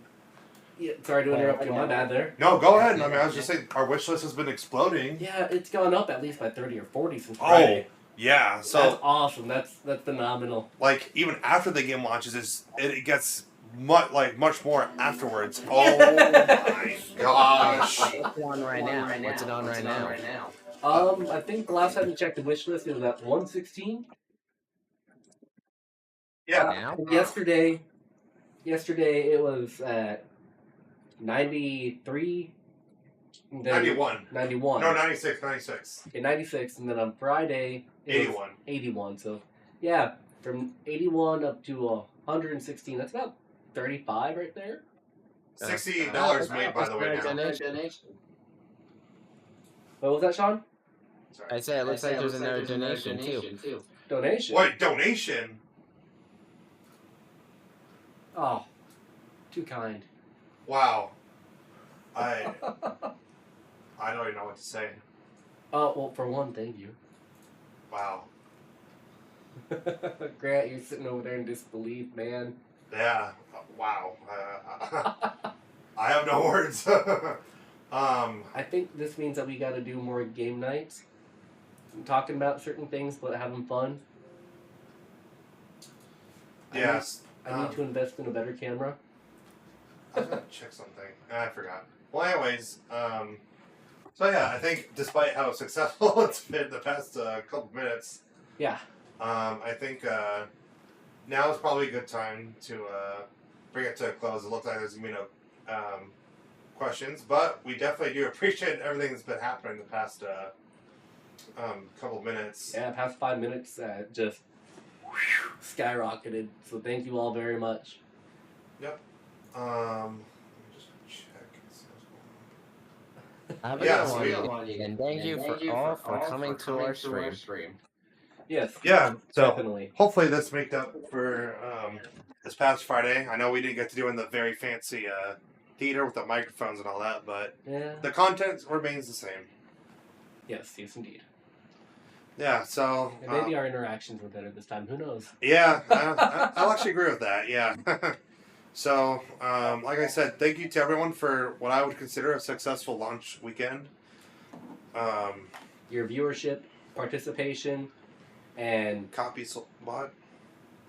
Yeah, sorry to interrupt you. My bad there. No, go ahead. I mean, I was just saying, our wish list has been exploding. Yeah, it's gone up at least by 30 or 40 since Friday. Yeah. So that's awesome. That's phenomenal. like even after the game launches, it gets much more afterwards. Oh my gosh! What's it on right now? What's it on right now? I think the last time you checked the wish list, it was at 116. Yeah. Yesterday it was at 93. 91. 91. No, 96. Okay, 96, and then on Friday, it was 81. So, yeah, from 81 up to 116. That's about 35 right there. $68 made, by the way, now. Donation. What was that, Sean? Sorry. I said it looks like there's another donation too. Donation? Wait, donation? Oh, too kind. Wow. I don't even know what to say. Oh, well, for one, thank you. Wow. Grant, you're sitting over there in disbelief, man. Yeah. Wow. I have no words. I think this means that we got to do more game nights. Talking about certain things, but having fun. Yes. I need to invest in a better camera. I was gonna check something. I forgot. Well, anyways, so yeah, I think despite how successful it's been the past couple minutes, Yeah. I think now is probably a good time to bring it to a close. It looks like there's gonna be no questions, but we definitely do appreciate everything that's been happening the past couple minutes. Yeah, past 5 minutes just skyrocketed. So thank you all very much. Yep. Let me just check. Have a Yeah, good one, and thank you for coming to our stream. Yes. Yeah, so definitely. hopefully this made up for this past Friday. I know we didn't get to do in the very fancy theater with the microphones and all that, but Yeah. the content remains the same. Yes, indeed. Yeah, so And maybe our interactions were better this time. Who knows? yeah, I'll actually agree with that. Yeah. So, like I said, thank you to everyone for what I would consider a successful launch weekend. Your viewership, participation, and Copies bought.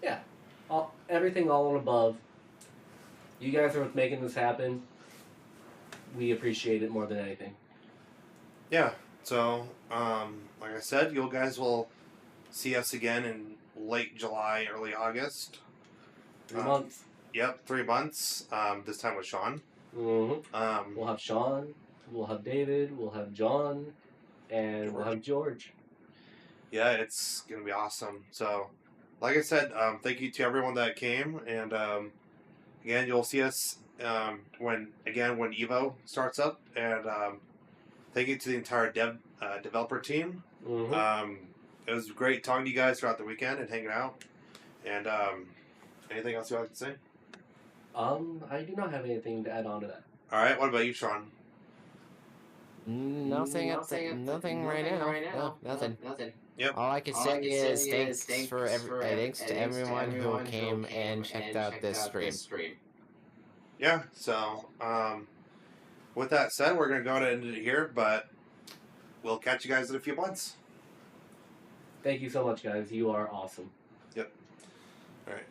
yeah, everything all and above. You guys are what's making this happen. We appreciate it more than anything. Yeah. So, like I said, you guys will see us again in late July, early August. 3 months. Yep, 3 months. This time with Sean. Mm-hmm. We'll have Sean. We'll have David. We'll have John, and we'll have George. Yeah, it's gonna be awesome. So, like I said, thank you to everyone that came, and again, you'll see us when Evo starts up, and thank you to the entire developer team. Mm-hmm. It was great talking to you guys throughout the weekend and hanging out. And anything else you like to say? I do not have anything to add on to that. All right. What about you, Sean? Nothing right now. No, nothing. Yep. All I can say is thanks to everyone who came and checked out this stream. Yeah. So, with that said, we're gonna go ahead and end it here, but we'll catch you guys in a few months. Thank you so much, guys. You are awesome. Yep. All right.